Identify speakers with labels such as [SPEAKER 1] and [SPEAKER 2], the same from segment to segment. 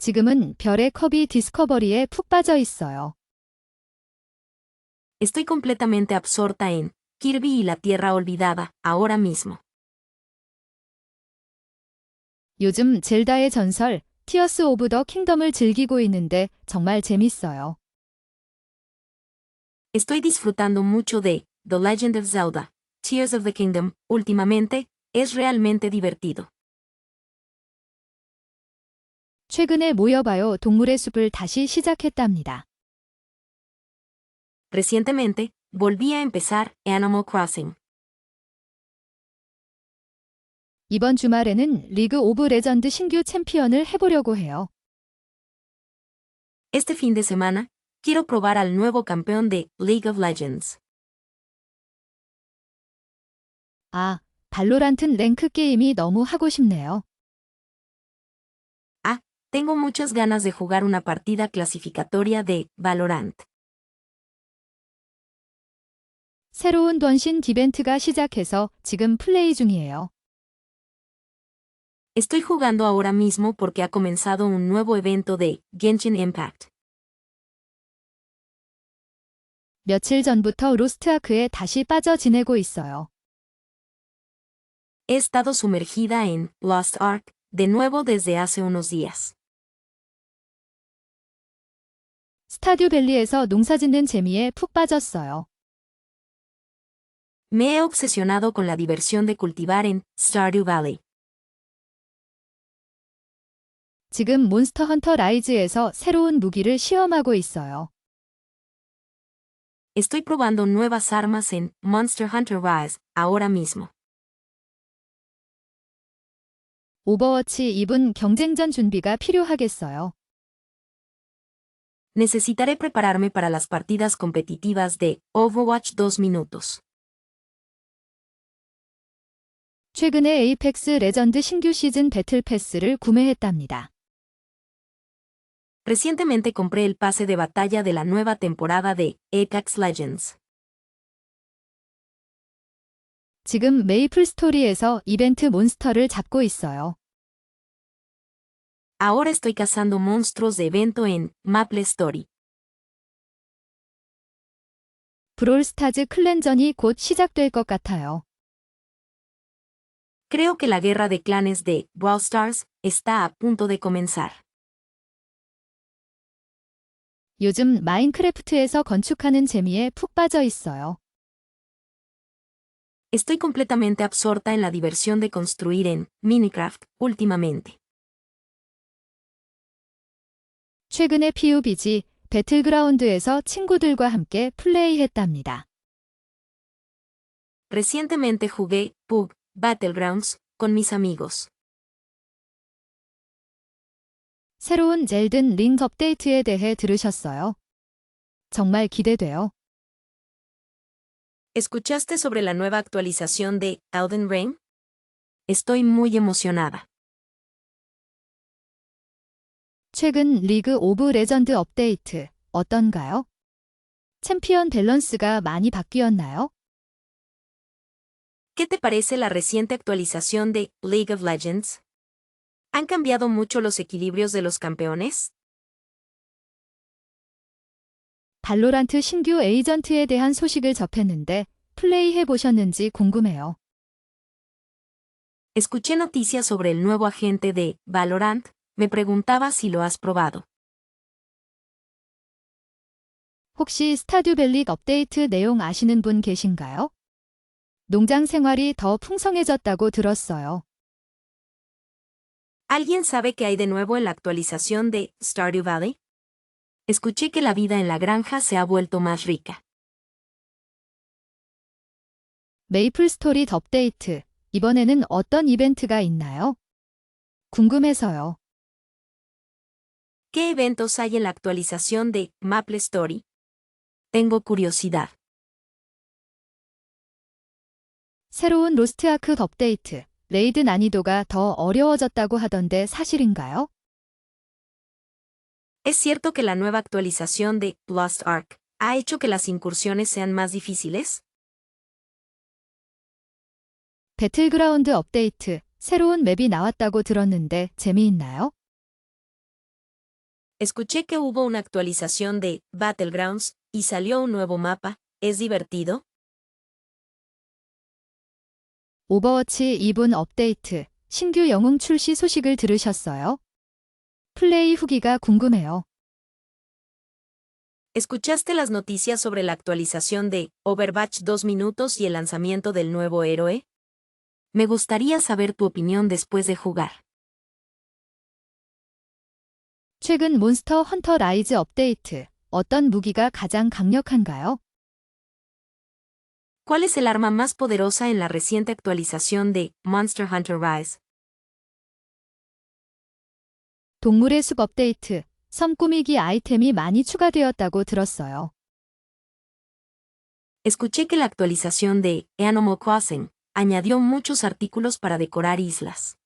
[SPEAKER 1] 지금은 별의 커비 디스커버리에 푹 빠져 있어요.
[SPEAKER 2] Estoy completamente absorta en Kirby y la Tierra Olvidada, ahora mismo.
[SPEAKER 1] 요즘 젤다의 전설, 티어스 오브 더 킹덤을 즐기고 있는데 정말 재밌어요.
[SPEAKER 2] Estoy disfrutando mucho de The Legend of Zelda, Tears of the Kingdom, últimamente, es realmente divertido.
[SPEAKER 1] 최근에 모여봐요 동물의 숲을 다시 시작했답니다.
[SPEAKER 2] Recientemente, volví a empezar Animal Crossing.
[SPEAKER 1] 이번 주말에는 리그 오브 레전드 신규 챔피언을 해보려고 해요.
[SPEAKER 2] Este fin de semana, quiero probar al nuevo campeón de League of Legends.
[SPEAKER 1] 아, 발로란트 랭크 게임이 너무 하고 싶네요.
[SPEAKER 2] Ah, tengo muchas ganas de jugar una partida clasificatoria de Valorant.
[SPEAKER 1] 새로운 던신 디벤트가 시작해서 지금 플레이 중이에요.
[SPEAKER 2] Estoy jugando ahora mismo porque ha comenzado un nuevo evento de Genshin Impact.
[SPEAKER 1] 며칠 전부터 로스트아크에 다시 빠져 지내고 있어요.
[SPEAKER 2] He estado sumergida en Lost Ark, de nuevo desde hace unos días.
[SPEAKER 1] 스타듀밸리에서 농사짓는 재미에 푹 빠졌어요.
[SPEAKER 2] Me he obsesionado con la diversión de cultivar en Stardew Valley.
[SPEAKER 1] 지금 몬스터 헌터 라이즈에서 새로운 무기를 시험하고 있어요.
[SPEAKER 2] Estoy probando nuevas armas en Monster Hunter Rise, ahora mismo.
[SPEAKER 1] 오버워치 2분 경쟁전 준비가 필요하겠어요.
[SPEAKER 2] Necesitaré prepararme para las partidas competitivas de Overwatch 2 minutos.
[SPEAKER 1] 최근에 에이펙스 레전드 신규 시즌 배틀 패스를 구매했답니다.
[SPEAKER 2] Recientemente compré el pase de batalla de la nueva temporada de Apex Legends.
[SPEAKER 1] 지금 메이플 스토리에서 이벤트 몬스터를 잡고 있어요.
[SPEAKER 2] Ahora estoy cazando monstruos de evento en Maple Story.
[SPEAKER 1] 브롤스타즈 클랜전이 곧 시작될 것 같아요.
[SPEAKER 2] Creo que la guerra de clanes de Brawl Stars está a punto de comenzar.
[SPEAKER 1] 요즘 마인크래프트에서 건축하는 재미에 푹 빠져 있어요.
[SPEAKER 2] Estoy completamente absorta en la diversión de construir en Minecraft últimamente.
[SPEAKER 1] 최근에 PUBG 배틀그라운드에서 친구들과 함께 플레이했답니다.
[SPEAKER 2] Recientemente jugué PUBG Battlegrounds con mis amigos.
[SPEAKER 1] 새로운 젤든 링 업데이트에 대해 들으셨어요? 정말 기대돼요.
[SPEAKER 2] ¿Escuchaste sobre la nueva actualización de Elden Ring? Estoy muy emocionada.
[SPEAKER 1] 최근 리그 오브 레전드 업데이트 어떤가요? 챔피언 밸런스가 많이 바뀌었나요?
[SPEAKER 2] ¿Qué te parece la reciente actualización de League of Legends? ¿Han cambiado mucho los equilibrios de los campeones?
[SPEAKER 1] 발로란트 신규 에이전트에 대한 소식을 접했는데 플레이해 보셨는지 궁금해요.
[SPEAKER 2] Escuché noticias sobre el nuevo agente de Valorant, me preguntaba si lo has probado.
[SPEAKER 1] 혹시 스타듀밸리 업데이트 내용 아시는 분 계신가요? 농장 생활이 더 풍성해졌다고 들었어요.
[SPEAKER 2] ¿Alguien sabe qué hay de nuevo en la actualización de Stardew Valley? Escuché que la vida en la granja se ha vuelto más rica.
[SPEAKER 1] 메이플 스토리 업데이트, 이번에는 어떤 이벤트가 있나요? 궁금해서요.
[SPEAKER 2] ¿Qué eventos hay en la actualización de Maple Story? Tengo curiosidad.
[SPEAKER 1] 새로운 로스트아크 업데이트, 레이드 난이도가 더 어려워졌다고 하던데 사실인가요?
[SPEAKER 2] ¿Es cierto que la nueva actualización de Lost Ark ha hecho que las incursiones sean más difíciles?
[SPEAKER 1] 배틀그라운드 업데이트, 새로운 맵이 나왔다고 들었는데 재미있나요?
[SPEAKER 2] Escuché que hubo una actualización de Battlegrounds y salió un nuevo mapa. ¿Es divertido?
[SPEAKER 1] 오버워치 2분 업데이트, 신규 영웅 출시 소식을 들으셨어요? 플레이 후기가 궁금해요.
[SPEAKER 2] ¿Escuchaste las noticias sobre la actualización de Overwatch 2 minutos y el lanzamiento del nuevo héroe? Me gustaría saber tu opinión después de jugar.
[SPEAKER 1] 최근 몬스터 헌터 라이즈 업데이트, 어떤 무기가 가장 강력한가요?
[SPEAKER 2] ¿Cuál es el arma más poderosa en la reciente actualización de Monster Hunter Rise?
[SPEAKER 1] 동물의 숲 업데이트, 섬 꾸미기 아이템이 많이 추가되었다고 들었어요.
[SPEAKER 2] Escuché que la actualización de Animal Crossing añadió muchos artículos para decorar islas.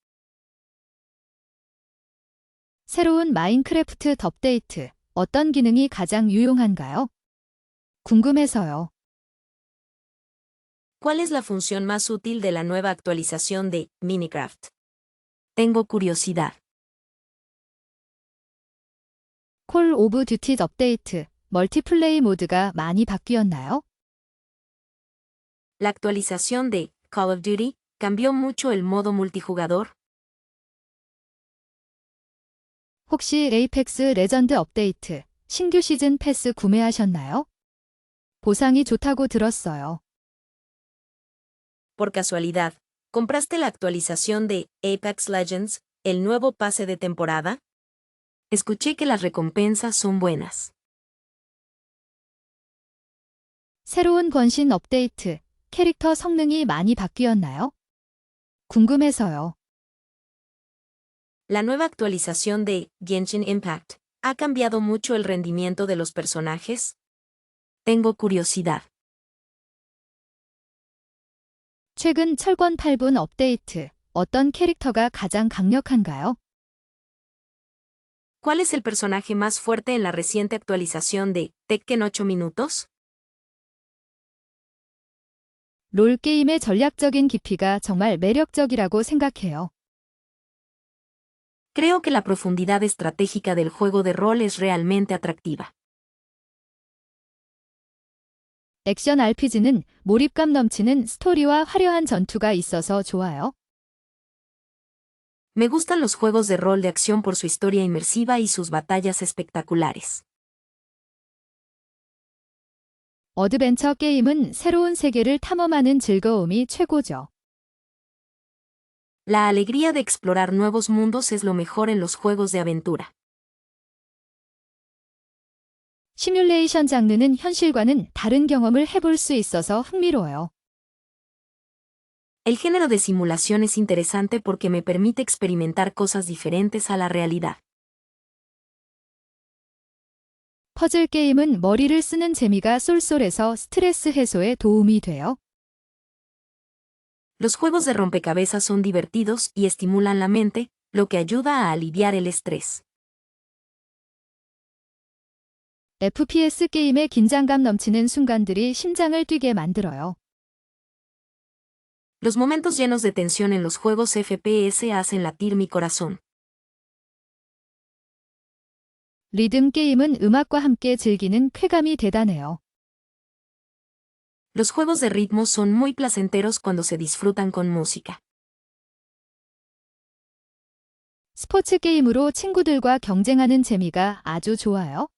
[SPEAKER 1] 새로운 마인크래프트 업데이트, 어떤 기능이 가장 유용한가요? 궁금해서요.
[SPEAKER 2] ¿Cuál es la función más útil de la nueva actualización de Minecraft? Tengo curiosidad.
[SPEAKER 1] 콜 오브 듀티 업데이트, 멀티플레이 모드가 많이 바뀌었나요?
[SPEAKER 2] La actualización de Call of Duty cambió mucho el modo multijugador.
[SPEAKER 1] 혹시 에이펙스 레전드 업데이트, 신규 시즌 패스 구매하셨나요? 보상이 좋다고 들었어요.
[SPEAKER 2] Por casualidad, ¿compraste la actualización de Apex Legends, el nuevo pase de temporada? Escuché que las recompensas son buenas.
[SPEAKER 1] 새로운 권신 업데이트, 캐릭터 성능이 많이 바뀌었나요? 궁금해서요.
[SPEAKER 2] La nueva actualización de Genshin Impact ha cambiado mucho el rendimiento de los personajes. Tengo curiosidad.
[SPEAKER 1] 최근 철권 8분 업데이트, 어떤 캐릭터가 가장 강력한가요?
[SPEAKER 2] ¿Cuál es el personaje más fuerte en la reciente actualización de Tekken 8 minutos?
[SPEAKER 1] 롤게임의 전략적인 깊이가 정말 매력적이라고 생각해요.
[SPEAKER 2] Creo que la profundidad estratégica del juego de rol es realmente atractiva.
[SPEAKER 1] 액션 RPG는 몰입감 넘치는 스토리와 화려한 전투가 있어서 좋아요.
[SPEAKER 2] Me gustan los juegos de rol de acción por su historia inmersiva y sus batallas espectaculares.
[SPEAKER 1] 어드벤처 게임은 새로운 세계를 탐험하는 즐거움이 최고죠.
[SPEAKER 2] La alegría de explorar nuevos mundos es lo mejor en los juegos de aventura.
[SPEAKER 1] 시뮬레이션 장르는 현실과는 다른 경험을 해볼 수 있어서 흥미로워요.
[SPEAKER 2] El género de simulación es interesante porque me permite experimentar cosas diferentes a la realidad.
[SPEAKER 1] 퍼즐 게임은 머리를 쓰는 재미가 쏠쏠해서 스트레스 해소에 도움이 돼요.
[SPEAKER 2] Los juegos de rompecabezas son divertidos y estimulan la mente, lo que ayuda a aliviar el estrés.
[SPEAKER 1] FPS 게임의 긴장감 넘치는 순간들이 심장을 뛰게 만들어요.
[SPEAKER 2] Los momentos llenos de tensión en los juegos FPS hacen latir mi corazón.
[SPEAKER 1] 리듬 게임은 음악과 함께 즐기는 쾌감이 대단해요.
[SPEAKER 2] Los juegos de ritmo son muy placenteros cuando se disfrutan con música.
[SPEAKER 1] 스포츠 게임으로 친구들과 경쟁하는 재미가 아주 좋아요.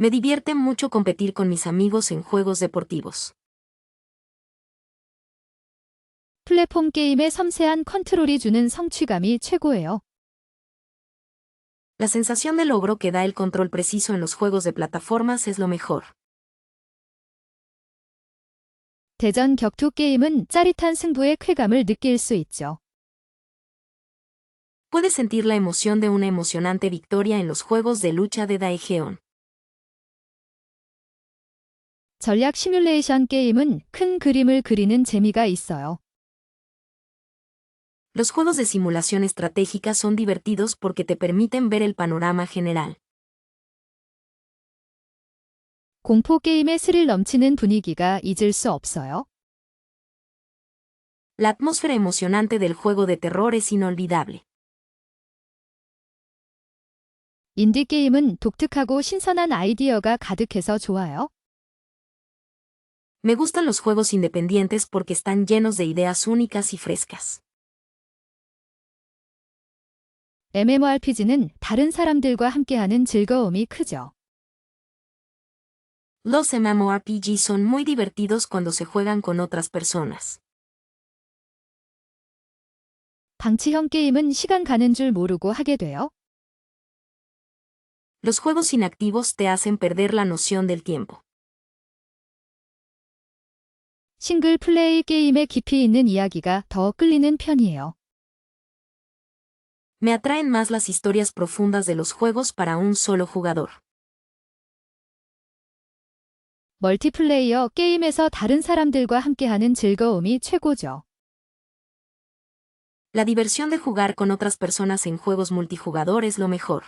[SPEAKER 2] Me divierte mucho competir con mis amigos en juegos deportivos.
[SPEAKER 1] 플랫폼 게임의 섬세한 컨트롤이 주는 성취감이 최고예요.
[SPEAKER 2] La sensación de logro que da el control preciso en los juegos de plataformas es lo mejor.
[SPEAKER 1] 대전 격투 게임은 짜릿한 승부의 쾌감을 느낄 수 있죠.
[SPEAKER 2] Puedes sentir la emoción de una emocionante victoria en los juegos de lucha de Daejeon.
[SPEAKER 1] 전략 시뮬레이션 게임은 큰 그림을 그리는 재미가 있어요.
[SPEAKER 2] Los juegos de simulación estratégica son divertidos porque te permiten ver el panorama general.
[SPEAKER 1] 공포 게임의 스릴 넘치는 분위기가 잊을 수 없어요.
[SPEAKER 2] La atmósfera emocionante del juego de terror es inolvidable.
[SPEAKER 1] 인디게임은 독특하고 신선한 아이디어가 가득해서 좋아요.
[SPEAKER 2] Me gustan los juegos independientes porque están llenos de ideas únicas y frescas.
[SPEAKER 1] MMORPG는 다른 사람들과 함께하는 즐거움이 크죠.
[SPEAKER 2] Los MMORPG son muy divertidos cuando se juegan con otras personas.
[SPEAKER 1] 방치형 게임은 시간 가는 줄 모르고 하게 돼요.
[SPEAKER 2] Los juegos inactivos te hacen perder la noción del tiempo.
[SPEAKER 1] 싱글 플레이 게임의 깊이 있는 이야기가 더 끌리는 편이에요.
[SPEAKER 2] Me atraen más las historias profundas de los juegos para un solo jugador.
[SPEAKER 1] 멀티플레이어 게임에서 다른 사람들과 함께하는 즐거움이 최고죠.
[SPEAKER 2] La diversión de jugar con otras personas en juegos multijugador es lo mejor.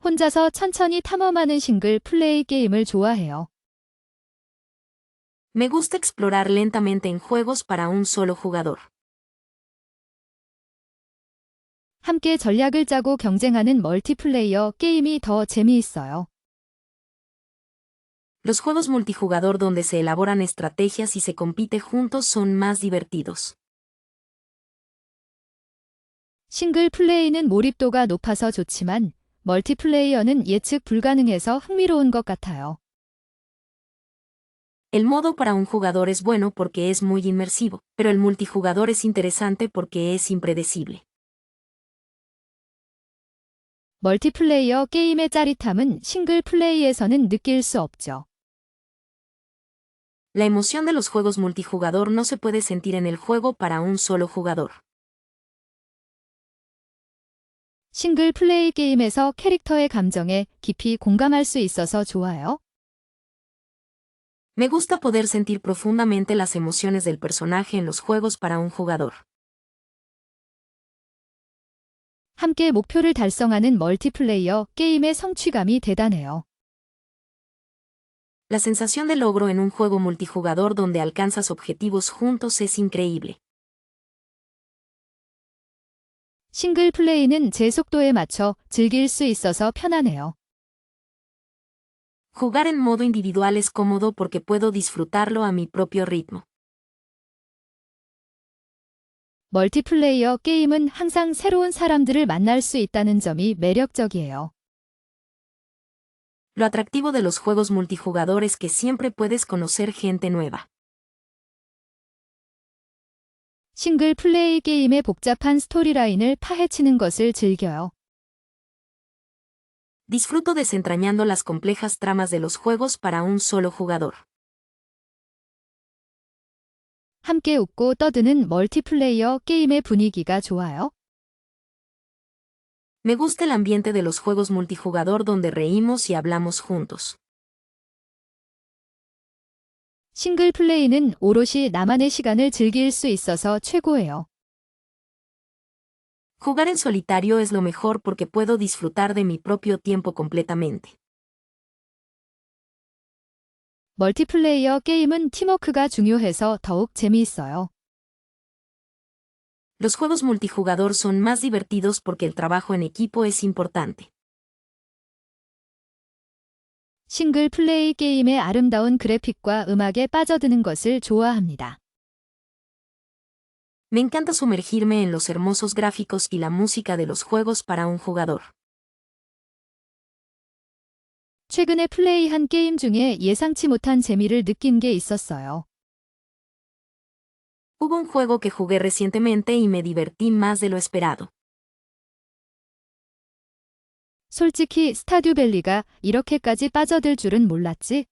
[SPEAKER 1] 혼자서 천천히 탐험하는 싱글 플레이 게임을 좋아해요.
[SPEAKER 2] Me gusta explorar lentamente en juegos para un solo jugador.
[SPEAKER 1] 함께 전략을 짜고 경쟁하는 멀티플레이어 게임이 더 재미있어요.
[SPEAKER 2] Los juegos multijugador donde se elaboran estrategias y se compite juntos son más divertidos.
[SPEAKER 1] 싱글 플레이는 몰입도가 높아서 좋지만 멀티플레이어는 예측 불가능해서 흥미로운 것 같아요.
[SPEAKER 2] El modo para un jugador es bueno porque es muy inmersivo, pero el multijugador es interesante porque es impredecible.
[SPEAKER 1] 멀티플레이어 게임의 짜릿함은 싱글 플레이에서는 느낄 수 없죠.
[SPEAKER 2] La emoción de los juegos multijugador no se puede sentir en el juego para un solo jugador.
[SPEAKER 1] 싱글 플레이 게임에서 캐릭터의 감정에 깊이 공감할 수 있어서 좋아요.
[SPEAKER 2] Me gusta poder sentir profundamente las emociones del personaje en los juegos para un jugador.
[SPEAKER 1] 함께 목표를 달성하는 멀티플레이어 게임의 성취감이 대단해요.
[SPEAKER 2] La sensación de logro en un juego multijugador donde alcanzas objetivos juntos es increíble.
[SPEAKER 1] 싱글 플레이는 제 속도에 맞춰 즐길 수 있어서 편하네요.
[SPEAKER 2] Jugar en modo individual es cómodo porque puedo disfrutarlo a mi propio ritmo.
[SPEAKER 1] 멀티플레이어 게임은 항상 새로운 사람들을 만날 수 있다는 점이 매력적이에요.
[SPEAKER 2] Lo atractivo de los juegos multijugador es que siempre puedes conocer gente nueva.
[SPEAKER 1] 싱글 플레이 게임의 복잡한 스토리라인을 파헤치는 것을 즐겨요.
[SPEAKER 2] Disfruto desentrañando las complejas tramas de los juegos para un solo jugador.
[SPEAKER 1] 함께 웃고 떠드는 멀티플레이어 게임의 분위기가 좋아요.
[SPEAKER 2] Me gusta el ambiente de los juegos multijugador donde reímos y hablamos juntos.
[SPEAKER 1] 싱글 플레이는 오롯이 나만의 시간을 즐길 수 있어서 최고예요.
[SPEAKER 2] Jugar en solitario es lo mejor porque puedo disfrutar de mi propio tiempo completamente.
[SPEAKER 1] 멀티플레이어 게임은 팀워크가 중요해서 더욱 재미있어요.
[SPEAKER 2] Los juegos multijugador son más divertidos porque el trabajo en equipo es importante.
[SPEAKER 1] 싱글 플레이 게임의 아름다운 그래픽과 음악에 빠져드는 것을 좋아합니다.
[SPEAKER 2] Me encanta sumergirme en los hermosos gráficos y la música de los juegos para un jugador.
[SPEAKER 1] 최근에 플레이한 게임 중에 예상치 못한 재미를 느낀 게 있었어요.
[SPEAKER 2] Hubo un juego que jugué recientemente y me divertí más de lo esperado.
[SPEAKER 1] 솔직히 스타듀밸리가 이렇게까지 빠져들 줄은 몰랐지.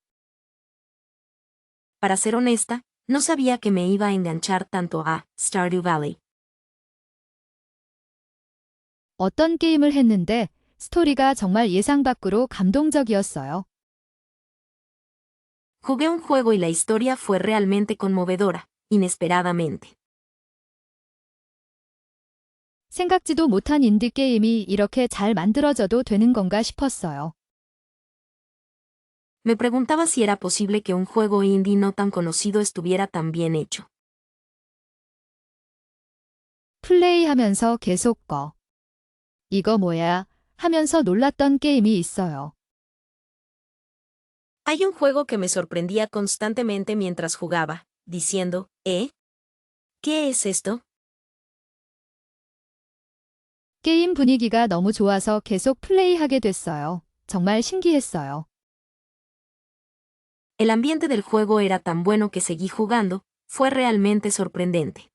[SPEAKER 2] Para ser honesta, no sabía que me iba a enganchar tanto a Stardew Valley.
[SPEAKER 1] 어떤 게임을 했는데 스토리가 정말 예상 밖으로 감동적이었어요.
[SPEAKER 2] Jugué un juego y la historia fue realmente conmovedora, inesperadamente.
[SPEAKER 1] 생각지도 못한 인디게임이 이렇게 잘 만들어져도 되는 건가 싶었어요.
[SPEAKER 2] Me preguntaba si era posible que un juego indie no tan conocido estuviera tan bien hecho.
[SPEAKER 1] 플레이하면서 계속 이거 뭐야? 하면서 놀랐던 게임이 있어요.
[SPEAKER 2] Hay un juego que me sorprendía constantemente mientras jugaba, diciendo, ¿eh? ¿Qué es esto?
[SPEAKER 1] 게임 분위기가 너무 좋아서 계속 플레이하게 됐어요. 정말 신기했어요.
[SPEAKER 2] El ambiente del juego era tan bueno que seguí jugando, fue realmente sorprendente.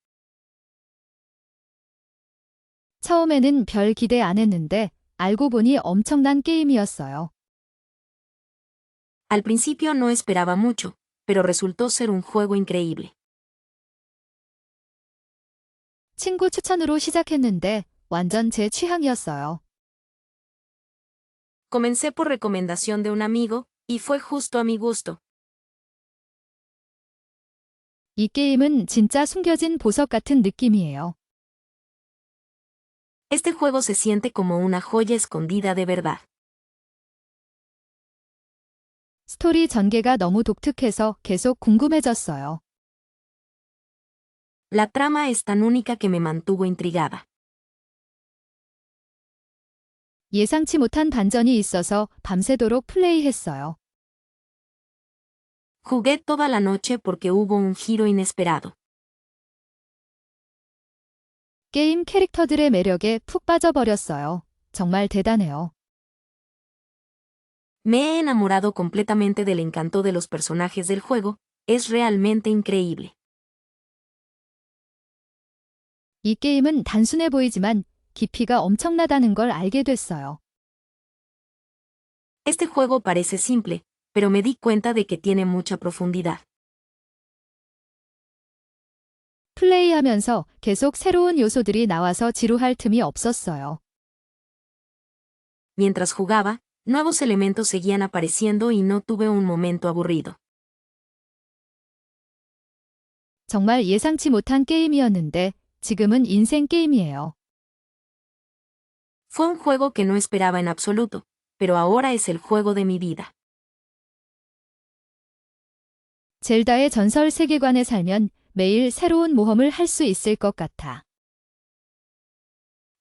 [SPEAKER 1] 처음에는 별 기대 안 했는데 알고 보니 엄청난 게임이었어요.
[SPEAKER 2] Al principio no esperaba mucho, pero resultó ser un juego increíble.
[SPEAKER 1] 친구 추천으로 시작했는데 완전 제 취향이었어요.
[SPEAKER 2] Comencé por recomendación de un amigo, y fue justo a mi gusto.
[SPEAKER 1] 이 게임은 진짜 숨겨진 보석 같은 느낌이에요.
[SPEAKER 2] Este juego se siente como una joya escondida de verdad.
[SPEAKER 1] 스토리 전개가 너무 독특해서 계속 궁금해졌어요.
[SPEAKER 2] La trama es tan única que me mantuvo intrigada.
[SPEAKER 1] 예상치 못한 반전이 있어서 밤새도록 플레이했어요.
[SPEAKER 2] Jugué toda la noche porque hubo un giro inesperado.
[SPEAKER 1] 게임 캐릭터들의 매력에 푹 빠져버렸어요. 정말 대단해요.
[SPEAKER 2] Me he enamorado completamente del encanto de los personajes del juego, es realmente increíble.
[SPEAKER 1] 이 게임은 단순해 보이지만 깊이가 엄청나다는 걸 알게 됐어요.
[SPEAKER 2] Este juego parece simple, pero me di cuenta de que tiene mucha profundidad.
[SPEAKER 1] 플레이하면서 계속 새로운 요소들이 나와서 지루할 틈이 없었어요.
[SPEAKER 2] Mientras jugaba, nuevos elementos seguían apareciendo y no tuve un momento aburrido.
[SPEAKER 1] 정말 예상치 못한 게임이었는데 지금은 인생 게임이에요.
[SPEAKER 2] Fue un juego que no esperaba en absoluto, pero ahora es el juego de mi vida.
[SPEAKER 1] 젤다의 전설 세계관에 살면 매일 새로운 모험을 할 수 있을 것 같아.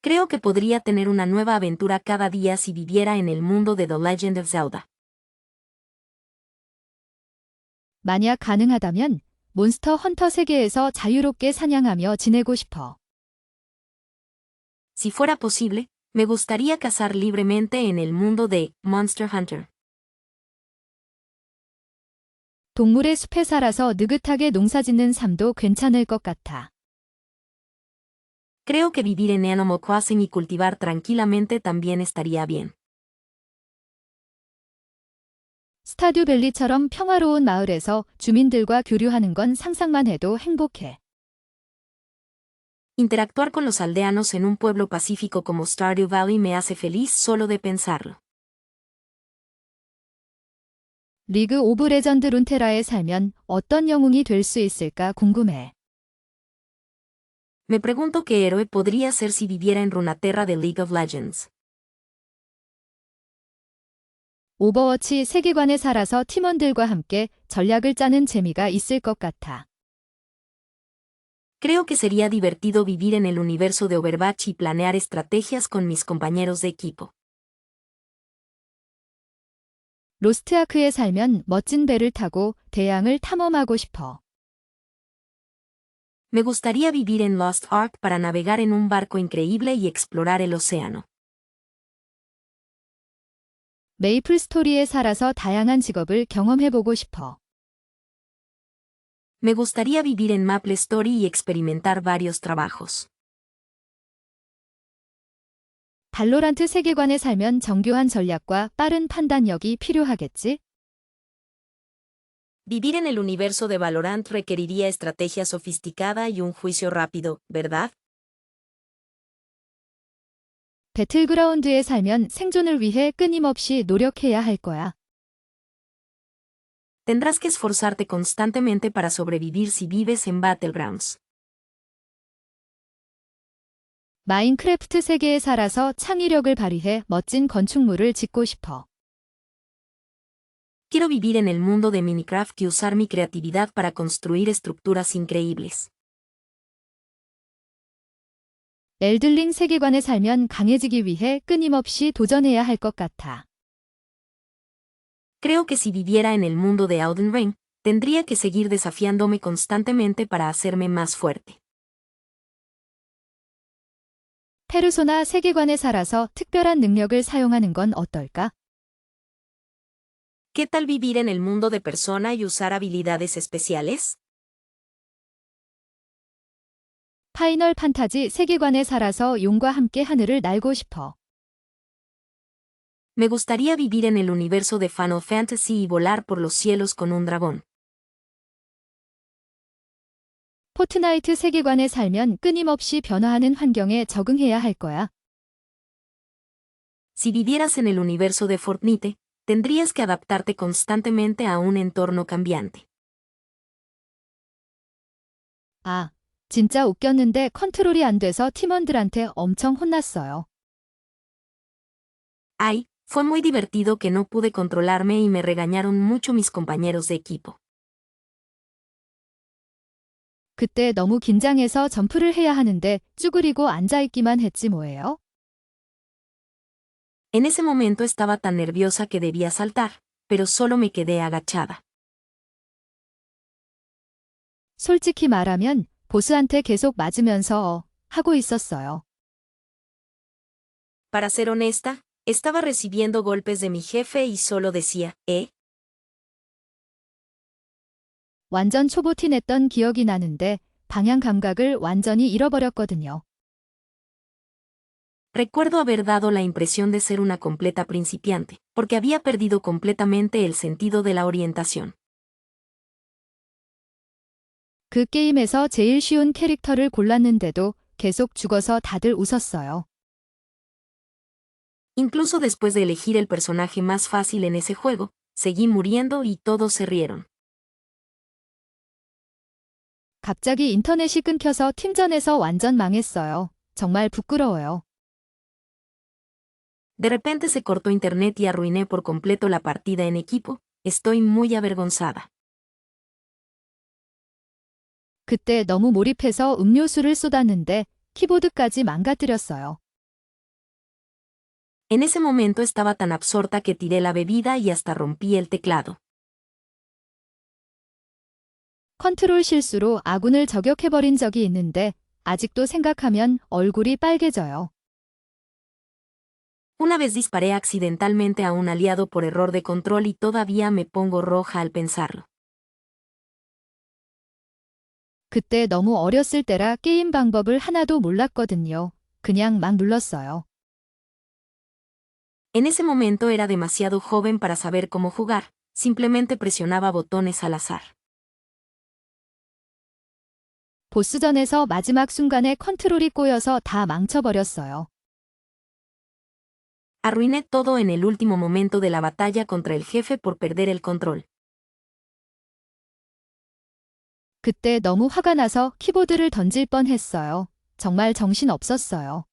[SPEAKER 2] Creo que podría tener una nueva aventura cada día si viviera en el mundo de The Legend of Zelda.
[SPEAKER 1] 만약 가능하다면 몬스터 헌터 세계에서 자유롭게 사냥하며 지내고 싶어.
[SPEAKER 2] Si fuera posible, me gustaría cazar libremente en el mundo de Monster Hunter.
[SPEAKER 1] 동물의 숲에 살아서 느긋하게 농사짓는 삶도 괜찮을 것 같아.
[SPEAKER 2] Creo que vivir en Animal Crossing y cultivar tranquilamente también estaría bien.
[SPEAKER 1] 스타듀밸리처럼 평화로운 마을에서 주민들과 교류하는 건 상상만 해도 행복해.
[SPEAKER 2] Interactuar con los aldeanos en un pueblo pacífico como Stardew Valley me hace feliz solo de pensarlo.
[SPEAKER 1] 리그 오브 레전드 룬테라에 살면 어떤 영웅이 될 수 있을까 궁금해.
[SPEAKER 2] Me pregunto qué héroe podría ser si viviera en Runaterra de League of Legends.
[SPEAKER 1] 오버워치 세계관에 살아서 팀원들과 함께 전략을 짜는 재미가 있을 것 같아.
[SPEAKER 2] Creo que sería divertido vivir en el universo de Overwatch y planear estrategias con mis compañeros de equipo.
[SPEAKER 1] 로스트아크에 살면 멋진 배를 타고 대양을 탐험하고 싶어.
[SPEAKER 2] Me gustaría vivir en Lost Ark para navegar en un barco increíble y explorar el océano.
[SPEAKER 1] 메이플 스토리에 살아서 다양한 직업을 경험해보고 싶어.
[SPEAKER 2] Me gustaría vivir en Maple Story y experimentar varios trabajos.
[SPEAKER 1] 발로란트 세계관에 살면 정교한 전략과 빠른 판단력이 필요하겠지?
[SPEAKER 2] Vivir en el universo de Valorant requeriría estrategia sofisticada y un juicio rápido, ¿verdad?
[SPEAKER 1] 배틀그라운드에 살면 생존을 위해 끊임없이 노력해야 할 거야.
[SPEAKER 2] Tendrás que esforzarte constantemente para sobrevivir si vives en Battlegrounds.
[SPEAKER 1] 마인크래프트 세계에 살아서 창의력을 발휘해 멋진 건축물을 짓고 싶어.
[SPEAKER 2] Quiero vivir en el mundo de Minecraft y usar mi creatividad para construir estructuras increíbles.
[SPEAKER 1] 엘들링 세계관에 살면 강해지기 위해 끊임없이 도전해야 할 것 같아.
[SPEAKER 2] Creo que si viviera en el mundo de Elden Ring, tendría que seguir desafiándome constantemente para hacerme más fuerte.
[SPEAKER 1] 페르소나 세계관에 살아서 특별한 능력을 사용하는 건 어떨까?
[SPEAKER 2] ¿Qué tal vivir en el mundo de Persona y usar habilidades especiales?
[SPEAKER 1] 파이널 판타지 세계관에 살아서 용과 함께 하늘을 날고 싶어.
[SPEAKER 2] Me gustaría vivir en el universo de Final Fantasy y volar por los cielos con un dragón.
[SPEAKER 1] 포트나이트 세계관에 살면 끊임없이 변화하는 환경에 적응해야 할 거야.
[SPEAKER 2] Si vivieras en el universo de Fortnite, tendrías que adaptarte constantemente a un entorno cambiante.
[SPEAKER 1] 아, 진짜 웃겼는데 컨트롤이 안 돼서 팀원들한테 엄청 혼났어요.
[SPEAKER 2] Ay, fue muy divertido que no pude controlarme y me regañaron mucho mis compañeros de equipo.
[SPEAKER 1] 그때 너무 긴장해서 점프를 해야 하는데 쭈그리고 앉아있기만 했지 뭐예요?
[SPEAKER 2] En ese momento estaba tan nerviosa que debía saltar, pero solo me quedé agachada.
[SPEAKER 1] 솔직히 말하면 보스한테 계속 맞으면서 하고 있었어요.
[SPEAKER 2] Para ser honesta, estaba recibiendo golpes de mi jefe y solo decía,
[SPEAKER 1] 완전 초보티 냈던 기억이 나는데 방향 감각을 완전히 잃어버렸거든요.
[SPEAKER 2] Recuerdo haber dado la impresión de ser una completa principiante, porque había perdido completamente el sentido de la orientación.
[SPEAKER 1] 그 게임에서 제일 쉬운 캐릭터를 골랐는데도 계속 죽어서 다들 웃었어요.
[SPEAKER 2] Incluso después de elegir el personaje más fácil en ese juego, seguí muriendo y todos se rieron.
[SPEAKER 1] 갑자기 인터넷이 끊겨서 팀전에서 완전 망했어요. 정말 부끄러워요.
[SPEAKER 2] De repente se cortó internet y arruiné por completo la partida en equipo. Estoy muy avergonzada.
[SPEAKER 1] 그때 너무 몰입해서 음료수를 쏟았는데 키보드까지 망가뜨렸어요.
[SPEAKER 2] En ese momento estaba tan absorta que tiré la bebida y hasta rompí el teclado.
[SPEAKER 1] 컨트롤 실수로 아군을 저격해버린 적이 있는데 아직도 생각하면 얼굴이 빨개져요.
[SPEAKER 2] Una vez disparé accidentalmente a un aliado por error de control y todavía me pongo roja al pensarlo.
[SPEAKER 1] 그때 너무 어렸을 때라 게임 방법을 하나도 몰랐거든요. 그냥 막 눌렀어요.
[SPEAKER 2] En ese momento era demasiado joven para saber cómo jugar, simplemente presionaba botones al azar.
[SPEAKER 1] 보스전에서 마지막 순간에 컨트롤이 꼬여서 다 망쳐버렸어요.
[SPEAKER 2] Arruiné todo en el último momento de la batalla contra el jefe por perder el control.
[SPEAKER 1] 그때 너무 화가 나서 키보드를 던질 뻔했어요. 정말 정신 없었어요.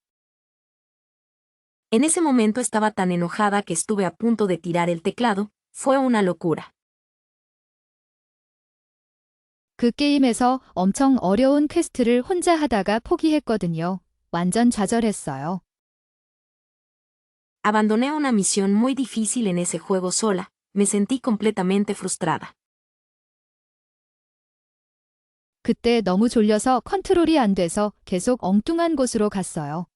[SPEAKER 2] En ese momento estaba tan enojada que estuve a punto de tirar el teclado. Fue una locura.
[SPEAKER 1] 그 게임에서 엄청 어려운 퀘스트를 혼자 하다가 포기했거든요. 완전 좌절했어요.
[SPEAKER 2] Abandoné una misión muy difícil en ese juego sola. Me sentí completamente frustrada.
[SPEAKER 1] 그때 너무 졸려서 컨트롤이 안 돼서 계속 엉뚱한 곳으로 갔어요.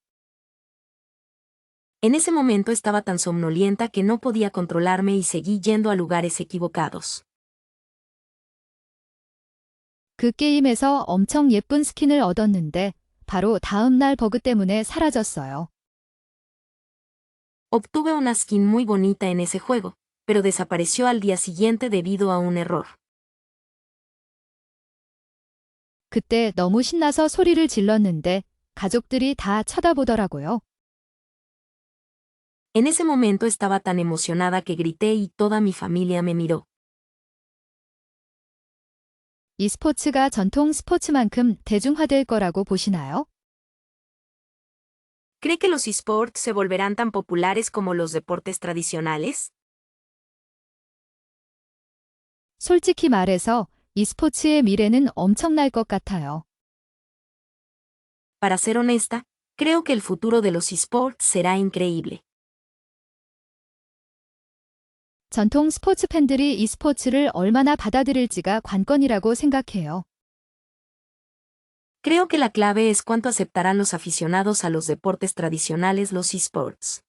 [SPEAKER 2] En ese momento estaba tan somnolienta que no podía controlarme y seguí yendo a lugares equivocados.
[SPEAKER 1] 그 게임에서 엄청 예쁜 스킨을 얻었는데 바로 다음 날 버그 때문에 사라졌어요.
[SPEAKER 2] Obtuve una skin muy bonita en ese juego, pero desapareció al día siguiente debido a un error.
[SPEAKER 1] 그때 너무 신나서 소리를 질렀는데 가족들이 다 쳐다보더라고요.
[SPEAKER 2] En ese momento estaba tan emocionada que grité y toda mi familia me miró.
[SPEAKER 1] 이 스포츠가 전통 스포츠만큼 대중화될 거라고 보시나요?
[SPEAKER 2] ¿Cree que los esports se volverán tan populares como los deportes tradicionales?
[SPEAKER 1] 솔직히 말해서 이 스포츠의 미래는 엄청날 것 같아요.
[SPEAKER 2] Para ser honesta, Creo que el futuro de los esports será increíble.
[SPEAKER 1] 전통 스포츠 팬들이 e스포츠를 얼마나 받아들일지가 관건이라고 생각해요.
[SPEAKER 2] Creo que la clave es cuánto aceptarán los aficionados a los deportes tradicionales los esports.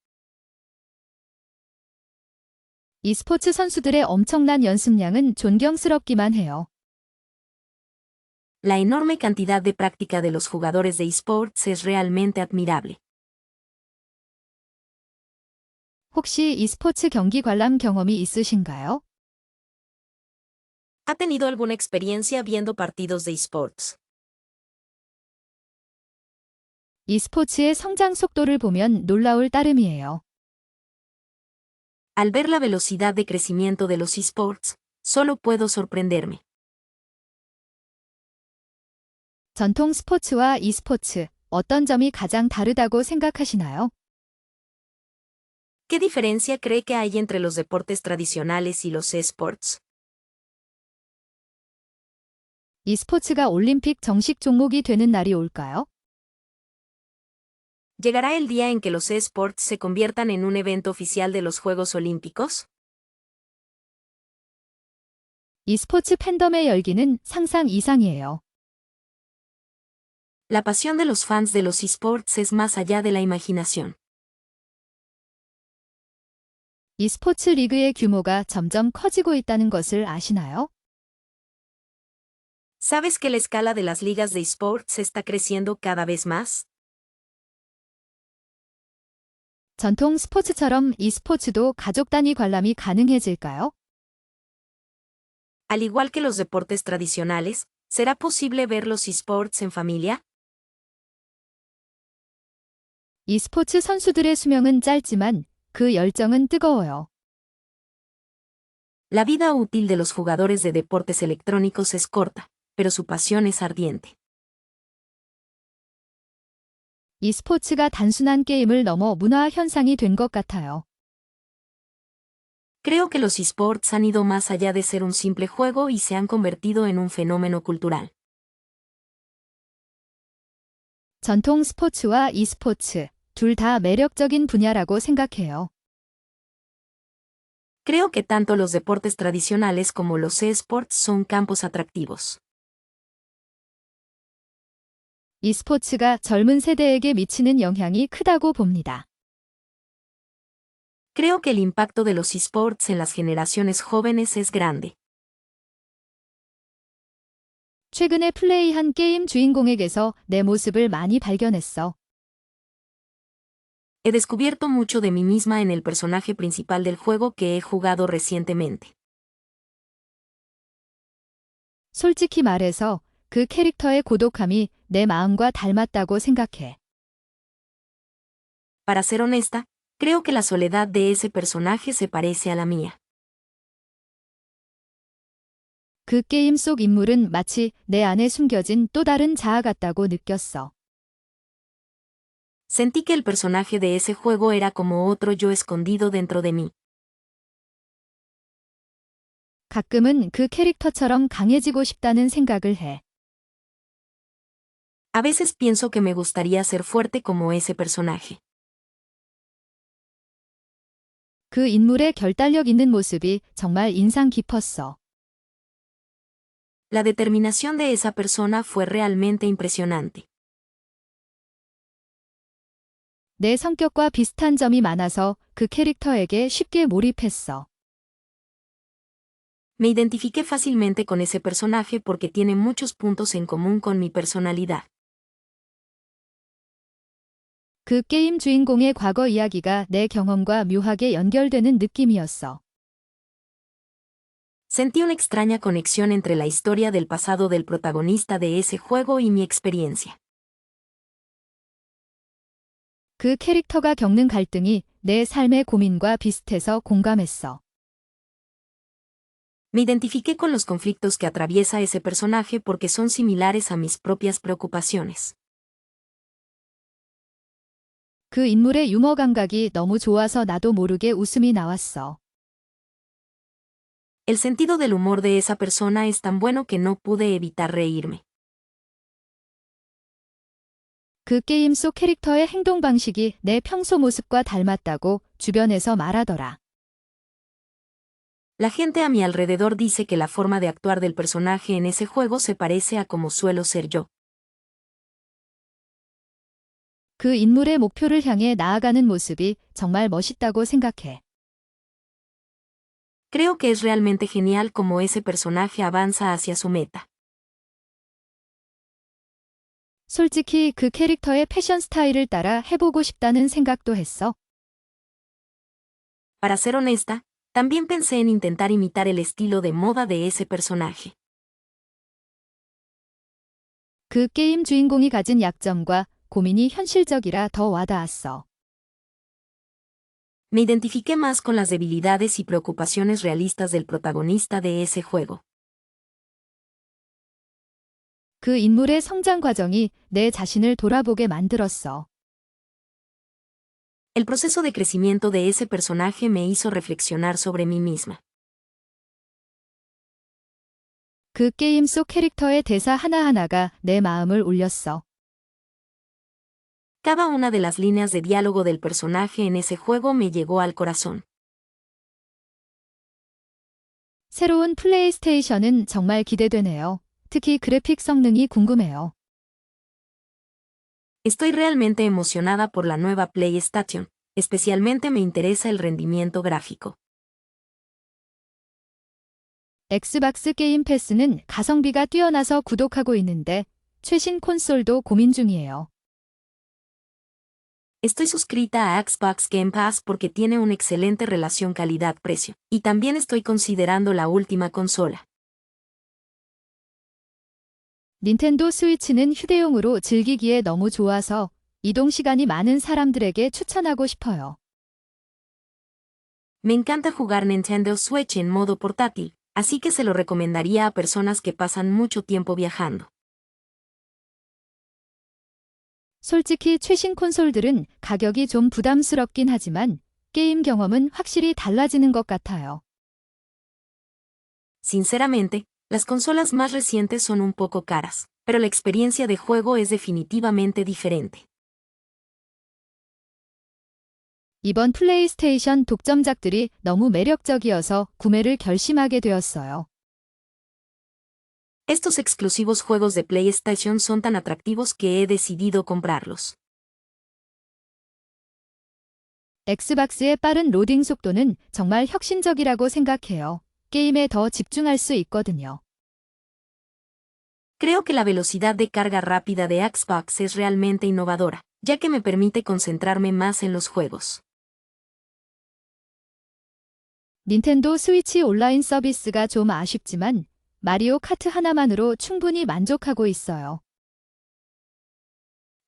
[SPEAKER 1] e스포츠 선수들의 엄청난 연습량은 존경스럽기만 해요.
[SPEAKER 2] La enorme cantidad de práctica de los jugadores de esports es realmente admirable.
[SPEAKER 1] 혹시 e스포츠 경기 관람 경험이 있으신가요?
[SPEAKER 2] ¿Ha tenido alguna experiencia viendo partidos de esports?
[SPEAKER 1] e스포츠의 성장 속도를 보면 놀라울 따름이에요.
[SPEAKER 2] Al ver la velocidad de crecimiento de los esports, solo puedo sorprenderme.
[SPEAKER 1] 전통 스포츠와 e스포츠, 어떤 점이 가장 다르다고 생각하시나요?
[SPEAKER 2] ¿Qué diferencia cree que hay entre los deportes tradicionales y los esports?
[SPEAKER 1] e스포츠가 올림픽 정식 종목이 되는 날이 올까요?
[SPEAKER 2] ¿Llegará el día en que los esports se conviertan en un evento oficial de los Juegos Olímpicos?
[SPEAKER 1] e스포츠 팬덤의 열기는 상상 이상이에요.
[SPEAKER 2] La pasión de los fans de los esports es más allá de la imaginación.
[SPEAKER 1] e스포츠 리그의 규모가 점점 커지고 있다는 것을 아시나요?
[SPEAKER 2] ¿Sabes que la escala de las ligas de esports está creciendo cada vez más?
[SPEAKER 1] 전통 스포츠처럼 e스포츠도 가족 단위 관람이 가능해질까요?
[SPEAKER 2] Al igual que los deportes tradicionales, ¿será posible ver los esports en familia?
[SPEAKER 1] e스포츠 선수들의 수명은 짧지만 그 열정은 뜨거워요.
[SPEAKER 2] La vida útil de los jugadores de deportes electrónicos es corta, pero su pasión es ardiente.
[SPEAKER 1] e스포츠가 단순한 게임을 넘어 문화 현상이 된 것 같아요.
[SPEAKER 2] Creo que los esports han ido más allá de ser un simple juego y se han convertido en un fenómeno cultural.
[SPEAKER 1] 전통 스포츠와 e스포츠, 둘 다 매력적인 분야라고 생각해요.
[SPEAKER 2] Creo que tanto los deportes tradicionales como los esports son campos atractivos.
[SPEAKER 1] e스포츠가 젊은 세대에게 미치는 영향이 크다고 봅니다.
[SPEAKER 2] Creo que el impacto de los esports en las generaciones jóvenes es grande.
[SPEAKER 1] 최근에 플레이한 게임 주인공에게서 내 모습을 많이 발견했어.
[SPEAKER 2] He descubierto mucho de mí misma en el personaje principal del juego que he jugado recientemente.
[SPEAKER 1] 솔직히 말해서 그 캐릭터의 고독함이 내 마음과 닮았다고 생각해.
[SPEAKER 2] Para ser honesta, creo que la soledad de ese personaje se parece a la mía.
[SPEAKER 1] 그 게임 속 인물은 마치 내 안에 숨겨진 또 다른 자아 같다고 느꼈어.
[SPEAKER 2] Sentí que el personaje de ese juego era como otro yo escondido dentro de mí.
[SPEAKER 1] 가끔은 그 캐릭터처럼 강해지고 싶다는 생각을 해.
[SPEAKER 2] A veces pienso que me gustaría ser fuerte como ese personaje.
[SPEAKER 1] 그 인물의 결단력 있는 모습이 정말 인상 깊었어.
[SPEAKER 2] La determinación de esa persona fue realmente impresionante.
[SPEAKER 1] 내 성격과 비슷한 점이 많아서 그 캐릭터에게 쉽게 몰입했어.
[SPEAKER 2] Me identifiqué fácilmente con ese personaje porque tiene muchos puntos en común con mi personalidad.
[SPEAKER 1] 그 게임 주인공의 과거 이야기가 내 경험과 묘하게 연결되는 느낌이었어.
[SPEAKER 2] Sentí una extraña conexión entre la historia del pasado del protagonista de ese juego y mi experiencia.
[SPEAKER 1] 그 캐릭터가 겪는 갈등이 내 삶의 고민과 비슷해서 공감했어.
[SPEAKER 2] Me identifiqué con los conflictos que atraviesa ese personaje porque son similares a mis propias preocupaciones.
[SPEAKER 1] 그 인물의 유머 감각이 너무 좋아서 나도 모르게 웃음이 나왔어.
[SPEAKER 2] El sentido del humor de esa persona es tan bueno que no pude evitar reírme.
[SPEAKER 1] 그 게임 속 캐릭터의 행동 방식이 내 평소 모습과 닮았다고 주변에서 말하더라.
[SPEAKER 2] La gente a mi alrededor dice que la forma de actuar del personaje en ese juego se parece a como suelo ser yo.
[SPEAKER 1] 그 인물의 목표를 향해 나아가는 모습이 정말 멋있다고 생각해.
[SPEAKER 2] Creo que es realmente genial como ese personaje avanza hacia su meta.
[SPEAKER 1] 솔직히 그 캐릭터의 패션 스타일을 따라 해보고 싶다는 생각도 했어.
[SPEAKER 2] Para ser honesta, también pensé en intentar imitar el estilo de moda de ese personaje.
[SPEAKER 1] 그 게임 주인공이 가진 약점과 고민이 현실적이라 더 와닿았어.
[SPEAKER 2] Me identifiqué más con las debilidades y preocupaciones realistas del protagonista de ese juego.
[SPEAKER 1] 그 인물의 성장 과정이 내 자신을 돌아보게 만들었어.
[SPEAKER 2] El proceso de crecimiento de ese personaje me hizo reflexionar sobre mí misma.
[SPEAKER 1] 그 게임 속 캐릭터의 대사 하나하나가 내 마음을 울렸어.
[SPEAKER 2] Cada una de las líneas de diálogo del personaje en ese juego me llegó al corazón.
[SPEAKER 1] 새로운 플레이스테이션은 정말 기대되네요. 특히 그래픽 성능이 궁금해요.
[SPEAKER 2] Estoy realmente emocionada por la nueva PlayStation, especialmente me interesa el rendimiento gráfico.
[SPEAKER 1] 엑스박스 게임 패스는 가성비가 뛰어나서 구독하고 있는데 최신 콘솔도 고민 중이에요.
[SPEAKER 2] Estoy suscrita a Xbox Game Pass porque tiene una excelente relación calidad-precio, y también estoy considerando la última consola.
[SPEAKER 1] 닌텐도 스위치는 휴대용으로 즐기기에 너무 좋아서 이동 시간이 많은 사람들에게 추천하고 싶어요.
[SPEAKER 2] Me encanta jugar Nintendo Switch en modo portátil, así que se lo recomendaría a personas que pasan mucho tiempo viajando.
[SPEAKER 1] 솔직히 최신 콘솔들은 가격이 좀 부담스럽긴 하지만 게임 경험은 확실히 달라지는 것 같아요.
[SPEAKER 2] Sinceramente, las consolas más recientes son un poco caras, pero la experiencia de juego es definitivamente diferente.
[SPEAKER 1] 이번 플레이스테이션 독점작들이 너무 매력적이어서 구매를 결심하게 되었어요.
[SPEAKER 2] Estos exclusivos juegos de PlayStation son tan atractivos que he decidido comprarlos.
[SPEAKER 1] 엑스박스의 빠른 로딩 속도는 정말 혁신적이라고 생각해요. 게임에 더 집중할 수 있거든요.
[SPEAKER 2] Creo que la velocidad de carga rápida de Xbox es realmente innovadora, ya que me permite concentrarme más en los juegos.
[SPEAKER 1] 닌텐도 스위치 온라인 서비스가 좀 아쉽지만 마리오 카트 하나만으로 충분히 만족하고 있어요.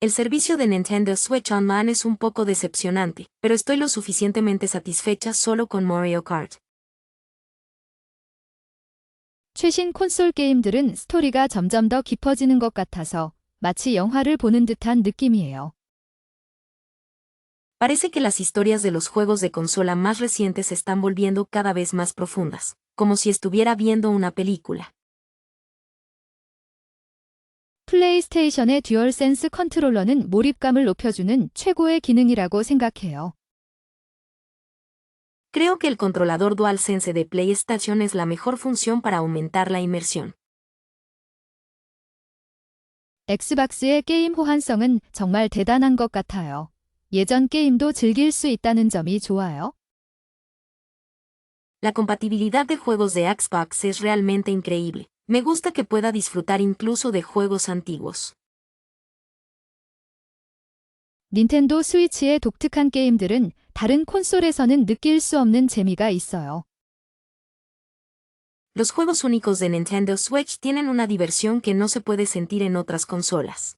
[SPEAKER 2] El servicio de Nintendo Switch Online es un poco decepcionante, pero estoy lo suficientemente satisfecha solo con Mario Kart.
[SPEAKER 1] 최신 콘솔 게임들은 스토리가 점점 더 깊어지는 것 같아서 마치 영화를 보는 듯한 느낌이에요.
[SPEAKER 2] Parece que las historias de los juegos de consola más recientes se están volviendo cada vez más profundas, como si estuviera viendo una película.
[SPEAKER 1] 플레이스테이션의 듀얼센스 컨트롤러는 몰입감을 높여주는 최고의 기능이라고 생각해요.
[SPEAKER 2] Creo que el controlador DualSense de PlayStation es la mejor función para aumentar la inmersión.
[SPEAKER 1] 엑스박스의 게임 호환성은 정말 대단한 것 같아요. 예전 게임도 즐길 수 있다는 점이 좋아요.
[SPEAKER 2] La compatibilidad de juegos de Xbox es realmente increíble. Me gusta que pueda disfrutar incluso de juegos antiguos.
[SPEAKER 1] 닌텐도 스위치의 독특한 게임들은 다른 콘솔에서는 느낄 수 없는 재미가 있어요.
[SPEAKER 2] Los juegos únicos de Nintendo Switch tienen una diversión que no se puede sentir en otras consolas.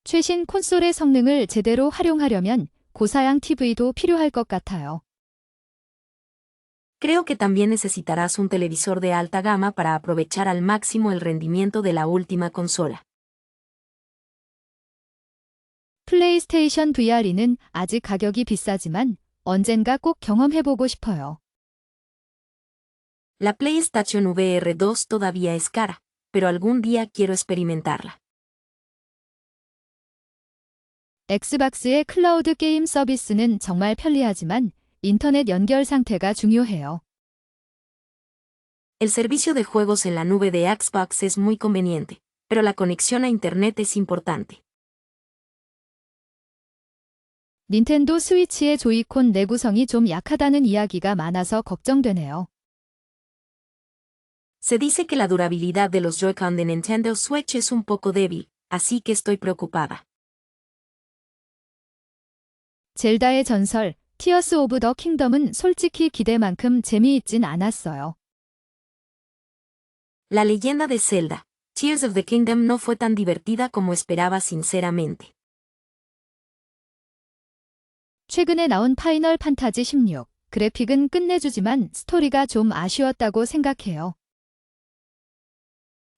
[SPEAKER 1] 최신 콘솔의 성능을 제대로 활용하려면 고사양 TV도 필요할 것 같아요.
[SPEAKER 2] Creo que también necesitarás un televisor de alta gama para aprovechar al máximo el rendimiento de la última consola.
[SPEAKER 1] 플레이스테이션 VR는 아직 가격이 비싸지만 언젠가 꼭 경험해보고 싶어요.
[SPEAKER 2] La PlayStation VR 2 todavía es cara, pero algún día quiero experimentarla.
[SPEAKER 1] 엑스박스의 클라우드 게임 서비스는 정말 편리하지만 인터넷 연결 상태가 중요해요.
[SPEAKER 2] El servicio de juegos en la nube de Xbox es muy conveniente, pero la conexión a Internet es importante.
[SPEAKER 1] 닌텐도 스위치의 조이콘 내구성이 좀 약하다는 이야기가 많아서 걱정되네요.
[SPEAKER 2] Se dice que la durabilidad de los Joy-Con de Nintendo Switch es un poco débil, así que estoy preocupada.
[SPEAKER 1] 젤다의 전설, 티어스 오브 더 킹덤은 솔직히 기대만큼 재미있진 않았어요.
[SPEAKER 2] La leyenda de Zelda, Tears of the Kingdom no fue tan divertida como esperaba sinceramente.
[SPEAKER 1] 최근에 나온 파이널 판타지 16, 그래픽은 끝내주지만 스토리가 좀 아쉬웠다고 생각해요.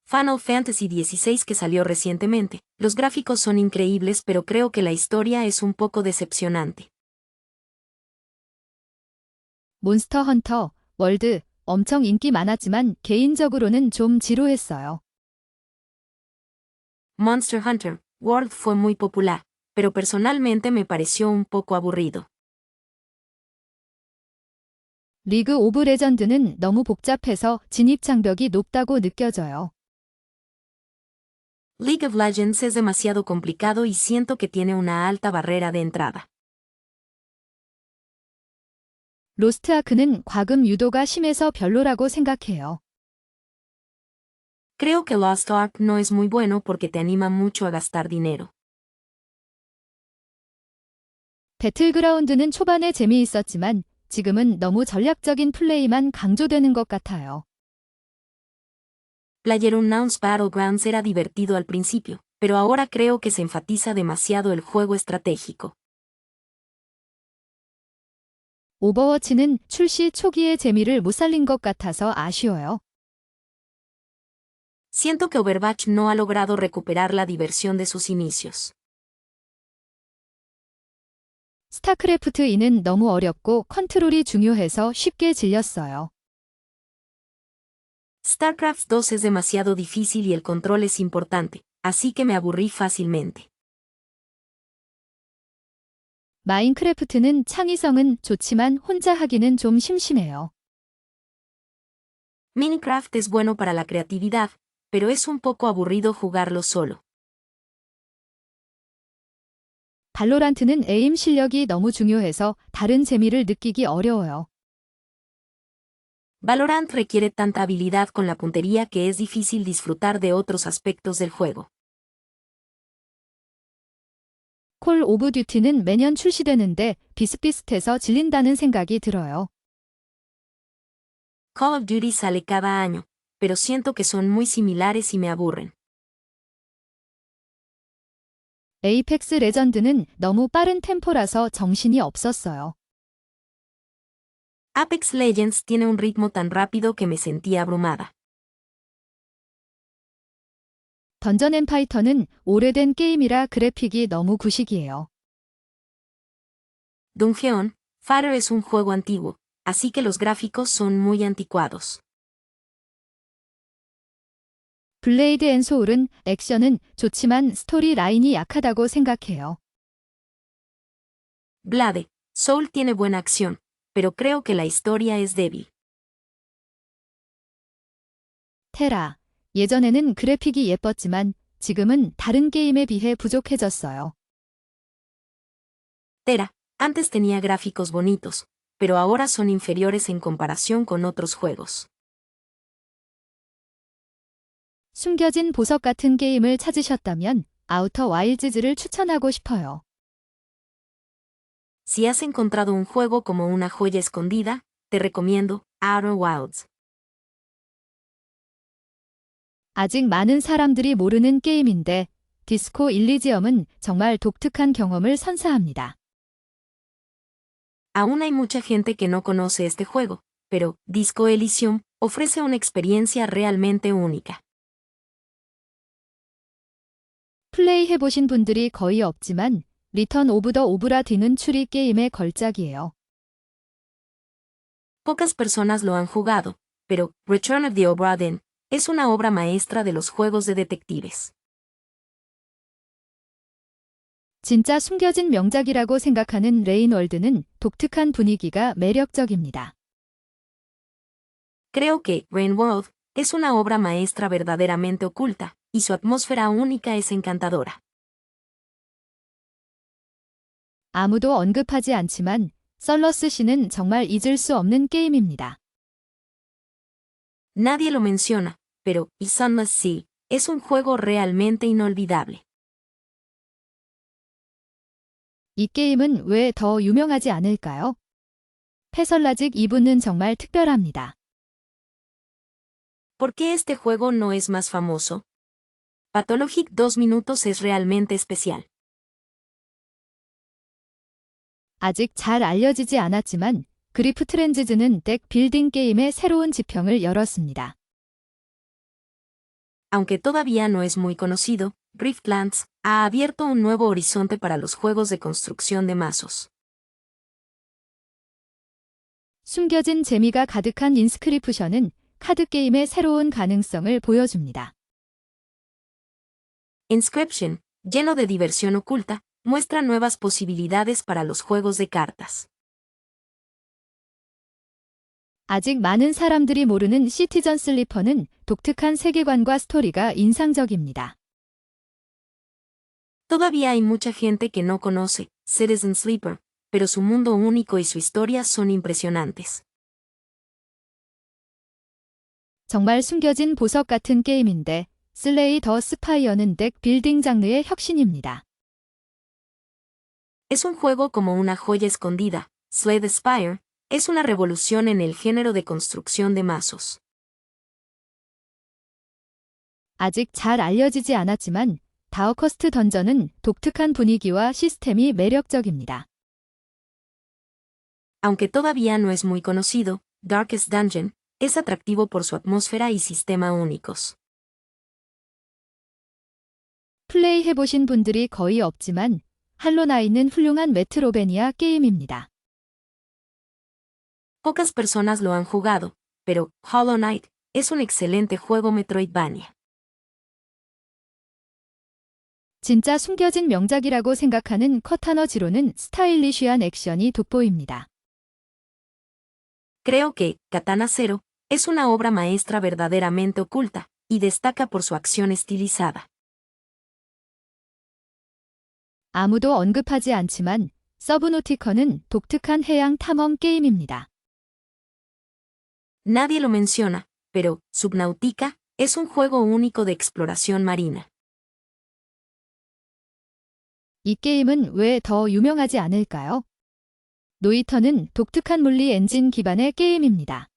[SPEAKER 2] Final Fantasy XVI que salió recientemente, los gráficos son increíbles pero creo que la historia es un poco decepcionante.
[SPEAKER 1] 몬스터 헌터, 월드, 엄청 인기 많았지만 개인적으로는 좀 지루했어요.
[SPEAKER 2] Monster Hunter World fue muy popular, pero personalmente me pareció un poco aburrido.
[SPEAKER 1] 리그 오브 레전드는 너무 복잡해서 진입 장벽이 높다고 느껴져요.
[SPEAKER 2] League of Legends es demasiado complicado y siento que tiene una alta barrera de entrada.
[SPEAKER 1] 로스트 아크는 과금 유도가 심해서 별로라고 생각해요.
[SPEAKER 2] Creo que Lost Ark no es muy bueno porque te anima mucho a gastar dinero.
[SPEAKER 1] 배틀그라운드는 초반에 재미있었지만 지금은 너무 전략적인 플레이만 강조되는 것 같아요.
[SPEAKER 2] PlayerUnknown's Battlegrounds era divertido al principio, pero ahora creo que se enfatiza demasiado el juego estratégico.
[SPEAKER 1] 오버워치는 출시 초기의 재미를 못 살린 것 같아서 아쉬워요.
[SPEAKER 2] Siento que Overwatch no ha logrado recuperar la diversión de sus inicios.
[SPEAKER 1] 스타크래프트 2는 너무 어렵고 컨트롤이 중요해서 쉽게 질렸어요.
[SPEAKER 2] StarCraft 2 es demasiado difícil y el control es importante, así que me aburrí fácilmente.
[SPEAKER 1] 마인크래프트는 창의성은 좋지만 혼자 하기는 좀 심심해요.
[SPEAKER 2] Minecraft es bueno para la creatividad, pero es un poco aburrido jugarlo solo.
[SPEAKER 1] 발로란트는 에임 실력이 너무 중요해서 다른 재미를 느끼기 어려워요.
[SPEAKER 2] Valorant requiere tanta habilidad con la puntería que es difícil disfrutar de otros aspectos del juego.
[SPEAKER 1] 콜 오브 듀티는 매년 출시되는데 비슷비슷해서 질린다는 생각이 들어요.
[SPEAKER 2] Call of Duty sale cada año, pero siento que son muy similares y me aburren.
[SPEAKER 1] 에이펙스 레전드는 너무 빠른 템포라서 정신이 없었어요.
[SPEAKER 2] Apex Legends tiene un ritmo tan rápido que me sentí abrumada.
[SPEAKER 1] 던전 앤 파이터는 오래된 게임이라 그래픽이 너무 구식이에요.
[SPEAKER 2] Dungeon Fighter es un juego antiguo, así que los gráficos son muy anticuados.
[SPEAKER 1] 블레이드 앤 소울은 액션은 좋지만 스토리 라인이 약하다고 생각해요.
[SPEAKER 2] Blade Soul tiene buena acción, pero creo que la historia es débil.
[SPEAKER 1] 테라. 예전에는 그래픽이 예뻤지만 지금은 다른 게임에 비해 부족해졌어요.
[SPEAKER 2] Tera antes tenía gráficos bonitos, pero ahora son inferiores en comparación con otros juegos.
[SPEAKER 1] 숨겨진 보석 같은 게임을 찾으셨다면 아우터 와일드즈를 추천하고 싶어요.
[SPEAKER 2] Si has encontrado un juego como una joya escondida, te recomiendo Outer Wilds.
[SPEAKER 1] 아직 많은 사람들이 모르는 게임인데 디스코 일리지엄은 정말 독특한 경험을 선사합니다.
[SPEAKER 2] Aún hay mucha gente que no conoce este juego, pero Disco Elysium ofrece una experiencia realmente única.
[SPEAKER 1] 플레이 해보신 분들이 거의 없지만 리턴 오브 더 오브라딘은 추리 게임의 걸작이에요.
[SPEAKER 2] Pocas personas lo han jugado, pero Return of the Obra Dinn es una obra maestra de los juegos de detectives.
[SPEAKER 1] 진짜 숨겨진 명작이라고 생각하는 레인월드는 독특한 분위기가 매력적입니다.
[SPEAKER 2] Creo que Rain World es una obra maestra verdaderamente oculta, y su atmósfera única es encantadora.
[SPEAKER 1] 아무도 언급하지 않지만 썰러스 시는 정말 잊을 수 없는 게임입니다.
[SPEAKER 2] Nadie lo menciona, pero Sunless Sea es un juego realmente inolvidable.
[SPEAKER 1] 이 게임은 왜 더 유명하지 않을까요? 패설라직 2부는 정말 특별합니다.
[SPEAKER 2] ¿Por qué este juego no es más famoso? Pathologic 2 minutos es realmente especial.
[SPEAKER 1] 아직 잘 알려지지 않았지만 그리프 트렌즈즈는 덱 빌딩 게임의 새로운 지평을 열었습니다.
[SPEAKER 2] Aunque todavía no es muy conocido, Riftlands ha abierto un nuevo horizonte para los juegos de construcción de mazos.
[SPEAKER 1] 숨겨진 재미가 가득한 인스크리프션은 카드 게임의 새로운 가능성을 보여줍니다.
[SPEAKER 2] Inscription, lleno de diversión oculta, muestra nuevas posibilidades para los juegos de cartas.
[SPEAKER 1] 아직 많은 사람들이 모르는 시티전 슬리퍼는 독특한 세계관과 스토리가 인상적입니다.
[SPEAKER 2] Todavía hay mucha gente que no conoce Citizen Sleeper, pero su mundo único y su historia son impresionantes.
[SPEAKER 1] 정말 숨겨진 보석 같은 게임인데 슬레이 더 스파이어는 덱 빌딩 장르의 혁신입니다.
[SPEAKER 2] Es un juego como una joya escondida. Slay the Spire es una revolución en el género de construcción de mazos.
[SPEAKER 1] 아직 잘 알려지지 않았지만 다워커스트 던전은 독특한 분위기와 시스템이 매력적입니다.
[SPEAKER 2] Aunque todavía no es muy conocido, Darkest Dungeon es atractivo por su atmósfera y sistema únicos.
[SPEAKER 1] 플레이해보신 분들이 거의 없지만 할로나이는 훌륭한 메트로베니아 게임입니다.
[SPEAKER 2] Pocas personas lo han jugado, pero Hollow Knight es un excelente juego Metroidvania.
[SPEAKER 1] 진짜 숨겨진 명작이라고 생각하는 커타너 지로는 스타일리쉬한 액션이 돋보입니다.
[SPEAKER 2] Creo que Katana Zero es una obra maestra verdaderamente oculta, y destaca por su acción estilizada.
[SPEAKER 1] 아무도 언급하지 않지만 서브노티커는 독특한 해양 탐험 게임입니다.
[SPEAKER 2] Nadie lo menciona, pero Subnautica es un juego único de exploración marina.
[SPEAKER 1] 이 게임은 왜 더 유명하지 않을까요? 노이터는 독특한 물리 엔진 기반의 게임입니다.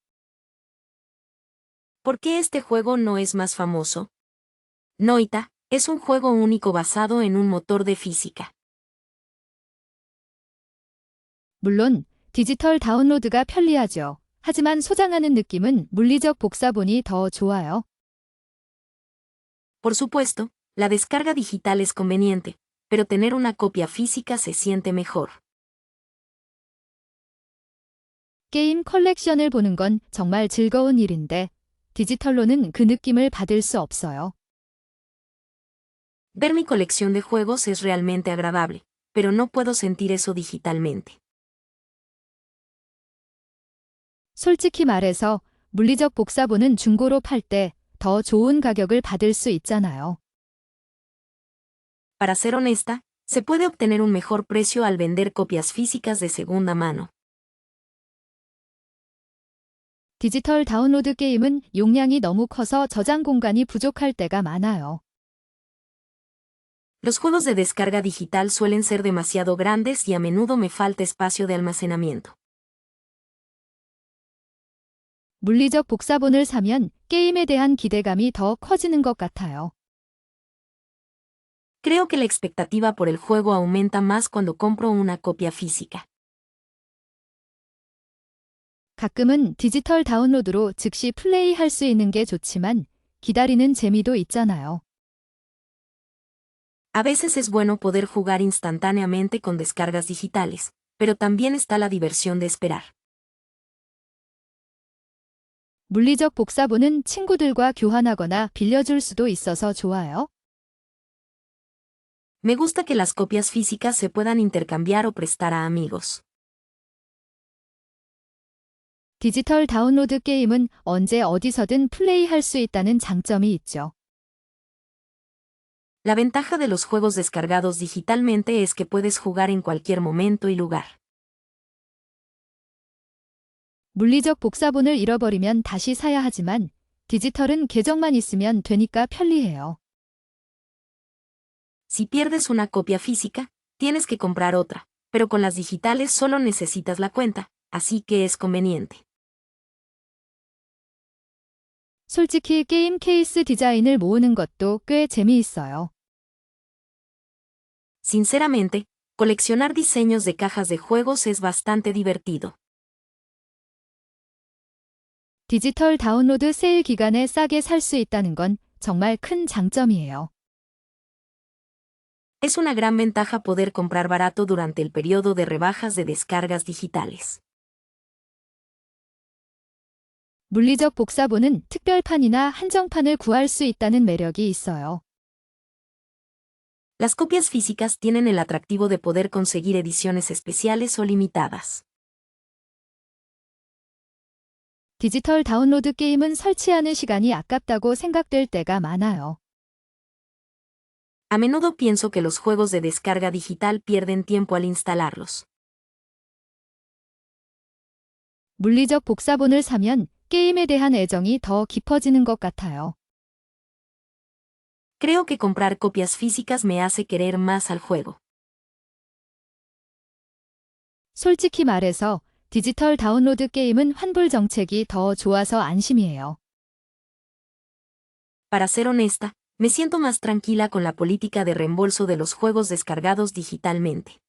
[SPEAKER 2] ¿Por qué este juego no es más famoso? Noita es un juego único basado en un motor de física.
[SPEAKER 1] 물론 디지털 다운로드가 편리하죠. 하지만 소장하는 느낌은 물리적 복사본이 더 좋아요.
[SPEAKER 2] Por supuesto, la descarga digital es conveniente, pero tener una copia física se siente mejor.
[SPEAKER 1] 게임 컬렉션을 보는 건 정말 즐거운 일인데 디지털로는 그 느낌을 받을 수 없어요.
[SPEAKER 2] Ver mi colección de juegos es realmente agradable, pero no puedo sentir eso digitalmente.
[SPEAKER 1] 솔직히 말해서 물리적 복사본은 중고로 팔 때 더 좋은 가격을 받을 수 있잖아요.
[SPEAKER 2] Para ser honesta, se puede obtener un mejor precio al vender copias físicas de segunda mano.
[SPEAKER 1] 디지털 다운로드 게임은 용량이 너무 커서 저장 공간이 부족할 때가 많아요.
[SPEAKER 2] Los juegos de descarga digital suelen ser demasiado grandes y a menudo me falta espacio de almacenamiento.
[SPEAKER 1] 물리적 복사본을 사면 게임에 대한 기대감이 더 커지는 것 같아요.
[SPEAKER 2] Creo que la expectativa por el juego aumenta más cuando compro una copia física.
[SPEAKER 1] 가끔은 디지털 다운로드로 즉시 플레이할 수 있는 게 좋지만 기다리는 재미도 있잖아요.
[SPEAKER 2] A veces es bueno poder jugar instantáneamente con descargas digitales, pero también está la diversión de esperar.
[SPEAKER 1] 물리적 복사본은 친구들과 교환하거나 빌려줄 수도 있어서 좋아요.
[SPEAKER 2] Me gusta que las copias físicas se puedan intercambiar o prestar a amigos.
[SPEAKER 1] 디지털 다운로드 게임은 언제 어디서든 플레이할 수 있다는 장점이 있죠.
[SPEAKER 2] La ventaja de los juegos descargados digitalmente es que puedes jugar en cualquier momento y lugar.
[SPEAKER 1] 물리적 복사본을 잃어버리면 다시 사야 하지만 디지털은 계정만 있으면 되니까 편리해요.
[SPEAKER 2] Si pierdes una copia física, tienes que comprar otra, pero con las digitales solo necesitas la cuenta, así que es conveniente.
[SPEAKER 1] 솔직히 게임 케이스 디자인을 모으는 것도 꽤 재미있어요.
[SPEAKER 2] Sinceramente, coleccionar diseños de cajas de juegos es bastante divertido.
[SPEAKER 1] 디지털 다운로드 세일 기간에 싸게 살 수 있다는 건 정말 큰 장점이에요.
[SPEAKER 2] Es una gran ventaja poder comprar barato durante el periodo de rebajas de descargas digitales.
[SPEAKER 1] 물리적 복사본은 특별판이나 한정판을 구할 수 있다는 매력이 있어요.
[SPEAKER 2] Las copias físicas tienen el atractivo de poder conseguir ediciones especiales o limitadas.
[SPEAKER 1] 디지털 다운로드 게임은 설치하는 시간이 아깝다고 생각될 때가 많아요.
[SPEAKER 2] A menudo pienso que los juegos de descarga digital pierden tiempo al instalarlos.
[SPEAKER 1] 물리적 복사본을 사면 게임에 대한 애정이 더 깊어지는 것 같아요.
[SPEAKER 2] Creo que comprar copias físicas me hace querer más al juego.
[SPEAKER 1] 솔직히 말해서 디지털 다운로드 게임은 환불 정책이 더 좋아서 안심이에요.
[SPEAKER 2] Para ser honesta, me siento más tranquila con la política de reembolso de los juegos descargados digitalmente.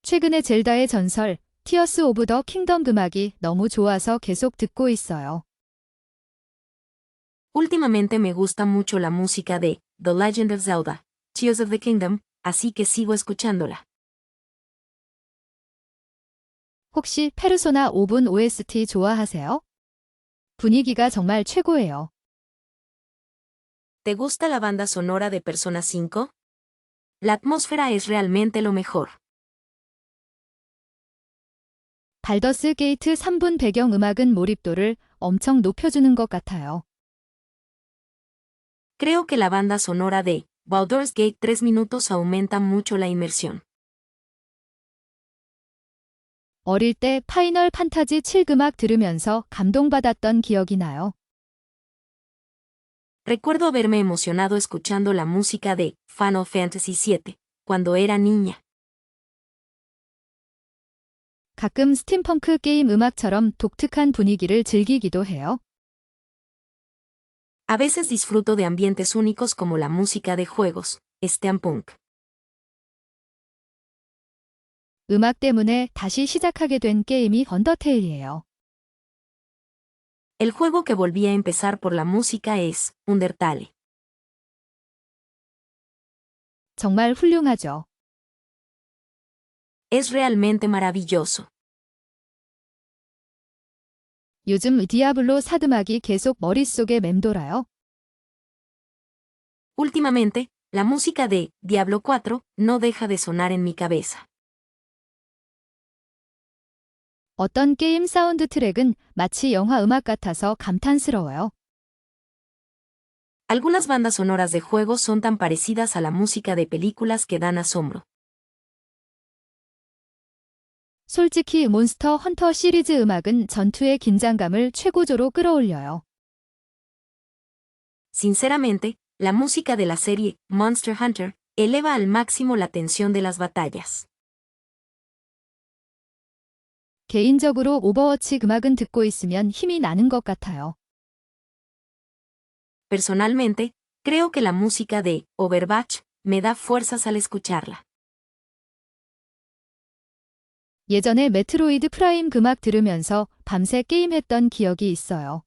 [SPEAKER 1] 최근에 젤다의 전설, 티어스 오브 더 킹덤 음악이 너무 좋아서 계속 듣고 있어요.
[SPEAKER 2] Últimamente me gusta mucho la música de The Legend of Zelda, Tears of the Kingdom, así que sigo escuchándola.
[SPEAKER 1] 혹시 페르소나 5분 OST 좋아하세요? 분위기가 정말 최고예요.
[SPEAKER 2] ¿Te gusta la banda sonora de Persona 5? La atmósfera es realmente lo mejor.
[SPEAKER 1] 발더스 게이트 3분 배경 음악은 몰입도를 엄청 높여주는 것 같아요.
[SPEAKER 2] Creo que la banda sonora de Baldur's Gate 3 minutos aumenta mucho la inmersión.
[SPEAKER 1] 어릴 때 파이널 판타지 7 음악 들으면서 감동받았던 기억이 나요.
[SPEAKER 2] Recuerdo haberme emocionado escuchando la música de Final Fantasy VII cuando era niña.
[SPEAKER 1] 가끔 스팀펑크 게임 음악처럼 독특한 분위기를 즐기기도 해요.
[SPEAKER 2] A veces disfruto de ambientes únicos como la música de juegos, steampunk.
[SPEAKER 1] 음악 때문에 다시 시작하게 된 게임이 언더테일이에요.
[SPEAKER 2] El juego que volví a empezar por la música es Undertale.
[SPEAKER 1] 정말 훌륭하죠.
[SPEAKER 2] Es realmente maravilloso.
[SPEAKER 1] 요즘 디아블로 4 음악이 계속 머릿속에 맴돌아요.
[SPEAKER 2] Últimamente, la música de Diablo 4 no deja de sonar en mi cabeza.
[SPEAKER 1] 어떤 게임 사운드 트랙은 마치 영화 음악 같아서 감탄스러워요.
[SPEAKER 2] Algunas bandas sonoras de juegos son tan parecidas a la música de películas que dan asombro.
[SPEAKER 1] 솔직히 몬스터 헌터 시리즈 음악은 전투의 긴장감을 최고조로 끌어올려요.
[SPEAKER 2] Sinceramente, la música de la serie Monster Hunter eleva al máximo la tensión de las batallas.
[SPEAKER 1] 개인적으로 오버워치 음악은 듣고 있으면 힘이 나는 것 같아요.
[SPEAKER 2] Personalmente, creo que la música de Overwatch me da fuerzas al escucharla.
[SPEAKER 1] 예전에 메트로이드 프라임 음악 들으면서 밤새 게임했던 기억이 있어요.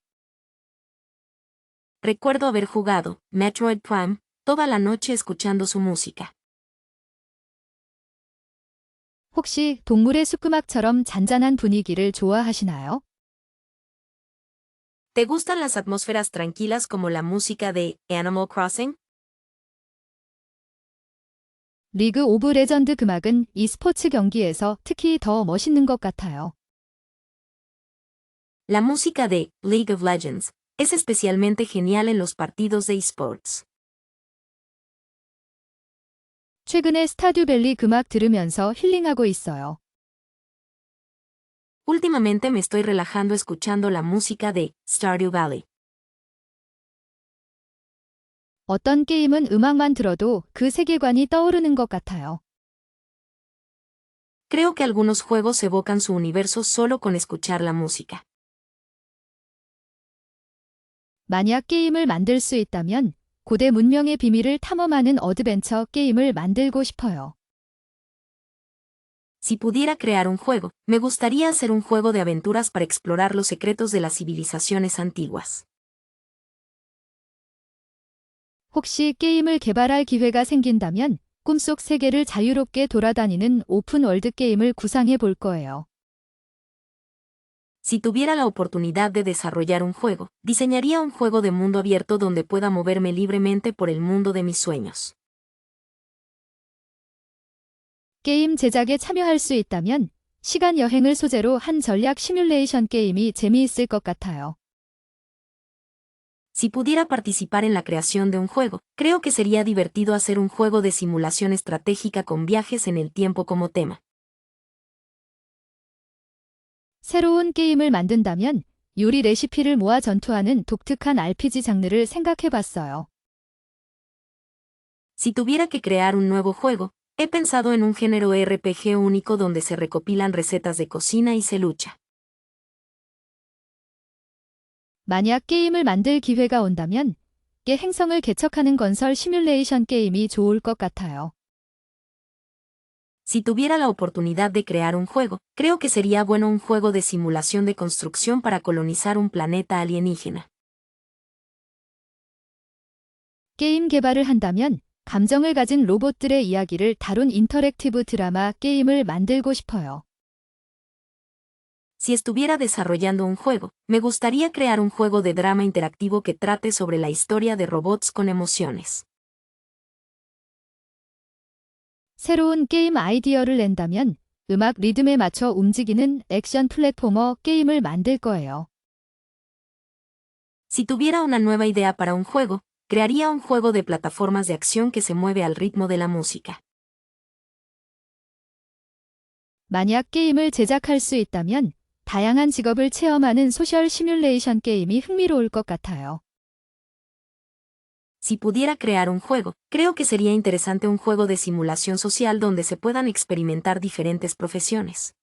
[SPEAKER 2] Recuerdo haber jugado Metroid Prime toda la noche escuchando su música.
[SPEAKER 1] 혹시 동물의 숲 음악처럼 잔잔한 분위기를 좋아하시나요?
[SPEAKER 2] ¿Te gustan las atmósferas tranquilas como la música de Animal Crossing?
[SPEAKER 1] 리그 오브 레전드 음악은 e스포츠 경기에서 특히 더 멋있는 것 같아요.
[SPEAKER 2] La música de League of Legends es especialmente genial en los partidos de esports.
[SPEAKER 1] 최근에 스타듀밸리 음악 들으면서 힐링하고 있어요.
[SPEAKER 2] Últimamente me estoy relajando escuchando la música de Stardew Valley.
[SPEAKER 1] 어떤 게임은 음악만 들어도 그 세계관이 떠오르는 것 같아요.
[SPEAKER 2] Creo que algunos juegos evocan su universo solo con escuchar la música.
[SPEAKER 1] 만약 게임을 만들 수 있다면 고대 문명의 비밀을 탐험하는 어드벤처 게임을 만들고 싶어요.
[SPEAKER 2] Si pudiera crear un juego, me gustaría hacer un juego de aventuras para explorar los secretos de las civilizaciones antiguas.
[SPEAKER 1] 혹시 게임을 개발할 기회가 생긴다면 꿈속 세계를 자유롭게 돌아다니는 오픈 월드 게임을 구상해 볼 거예요.
[SPEAKER 2] Si tuviera la oportunidad de desarrollar un juego, diseñaría un juego de mundo abierto donde pueda moverme libremente por el mundo de mis sueños.
[SPEAKER 1] 게임 제작에 참여할 수 있다면 시간 여행을 소재로 한 전략 시뮬레이션 게임이 재미있을 것 같아요.
[SPEAKER 2] Si pudiera participar en la creación de un juego, creo que sería divertido hacer un juego de simulación estratégica con viajes en el tiempo como tema.
[SPEAKER 1] 새로운 게임을 만든다면 요리 레시피를 모아 전투하는 독특한 RPG 장르를 생각해 봤어요.
[SPEAKER 2] Si tuviera que crear un nuevo juego, he pensado en un género RPG único donde se recopilan recetas de cocina y se lucha.
[SPEAKER 1] 만약 게임을 만들 기회가 온다면 깨 행성을 개척하는 건설 시뮬레이션 게임이 좋을 것 같아요.
[SPEAKER 2] Si tuviera la oportunidad de crear un juego, creo que sería bueno un juego de simulación de construcción para colonizar un planeta alienígena.
[SPEAKER 1] 게임 개발을 한다면 감정을 가진 로봇들의 이야기를 다룬 인터랙티브 드라마 게임을 만들고 싶어요.
[SPEAKER 2] Si estuviera desarrollando un juego, me gustaría crear un juego de drama interactivo que trate sobre la historia de robots con emociones.
[SPEAKER 1] 새로운 게임 아이디어를 낸다면 음악 리듬에 맞춰 움직이는 액션 플랫포머 게임을 만들 거예요.
[SPEAKER 2] Si tuviera una nueva idea para un juego, crearía un juego de plataformas de acción que se mueve al ritmo de la música.
[SPEAKER 1] 만약 게임을 제작할 수 있다면 다양한 직업을 체험하는 소셜 시뮬레이션 게임이 흥미로울 것 같아요.
[SPEAKER 2] Si pudiera crear un juego, creo que sería interesante un juego de simulación social donde se puedan experimentar diferentes profesiones.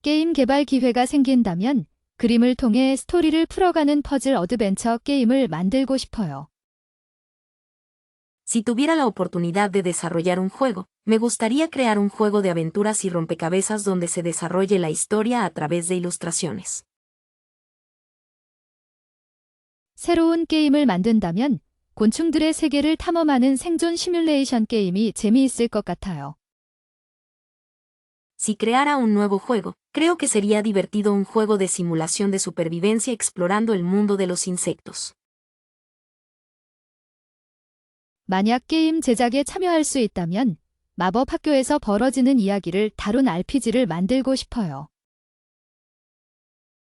[SPEAKER 1] 게임 개발 기회가 생긴다면 그림을 통해 스토리를 풀어가는 퍼즐 어드벤처 게임을 만들고 싶어요.
[SPEAKER 2] Si tuviera la oportunidad de desarrollar un juego, me gustaría crear un juego de aventuras y rompecabezas donde se desarrolle la historia a través de ilustraciones.
[SPEAKER 1] 새로운 게임을 만든다면 곤충들의 세계를 탐험하는 생존 시뮬레이션 게임이 재미있을 것 같아요.
[SPEAKER 2] Si creara un nuevo juego, creo que sería divertido un juego de simulación de supervivencia explorando el mundo de los insectos.
[SPEAKER 1] 만약 게임 제작에 참여할 수 있다면 마법 학교에서 벌어지는 이야기를 다룬 RPG를 만들고 싶어요.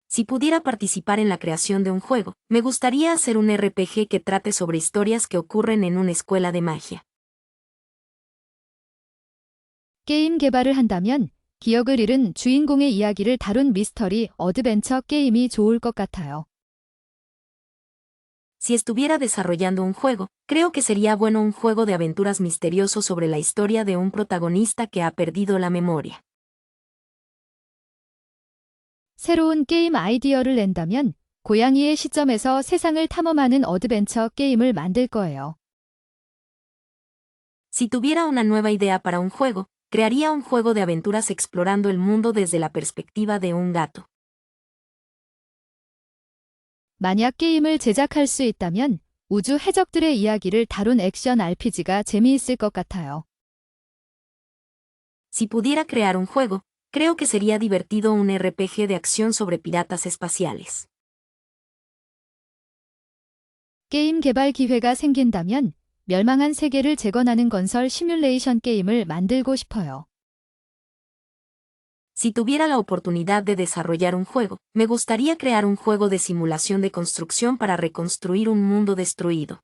[SPEAKER 2] Si pudiera participar en la creación de un juego, me gustaría hacer un RPG que trate sobre historias que ocurren en una escuela de magia.
[SPEAKER 1] 게임 개발을 한다면 기억을 잃은 주인공의 이야기를 다룬 미스터리 어드벤처 게임이 좋을 것 같아요.
[SPEAKER 2] Si estuviera desarrollando un juego, creo que sería bueno un juego de aventuras misterioso sobre la historia de un protagonista que ha perdido la memoria.
[SPEAKER 1] 새로운 게임 아이디어를 낸다면 고양이의 시점에서 세상을 탐험하는 어드벤처 게임을 만들 거예요.
[SPEAKER 2] Si tuviera una nueva idea para un juego, crearía un juego de aventuras explorando el mundo desde la perspectiva de un gato.
[SPEAKER 1] 만약 게임을 제작할 수 있다면 우주 해적들의 이야기를 다룬 액션 RPG가 재미있을 것 같아요.
[SPEAKER 2] Si pudiera crear un juego, creo que sería divertido un RPG de acción sobre piratas espaciales.
[SPEAKER 1] 게임 개발 기회가 생긴다면 멸망한 세계를 재건하는 건설 시뮬레이션 게임을 만들고 싶어요.
[SPEAKER 2] Si tuviera la oportunidad de desarrollar un juego, me gustaría crear un juego de simulación de construcción para reconstruir un mundo destruido.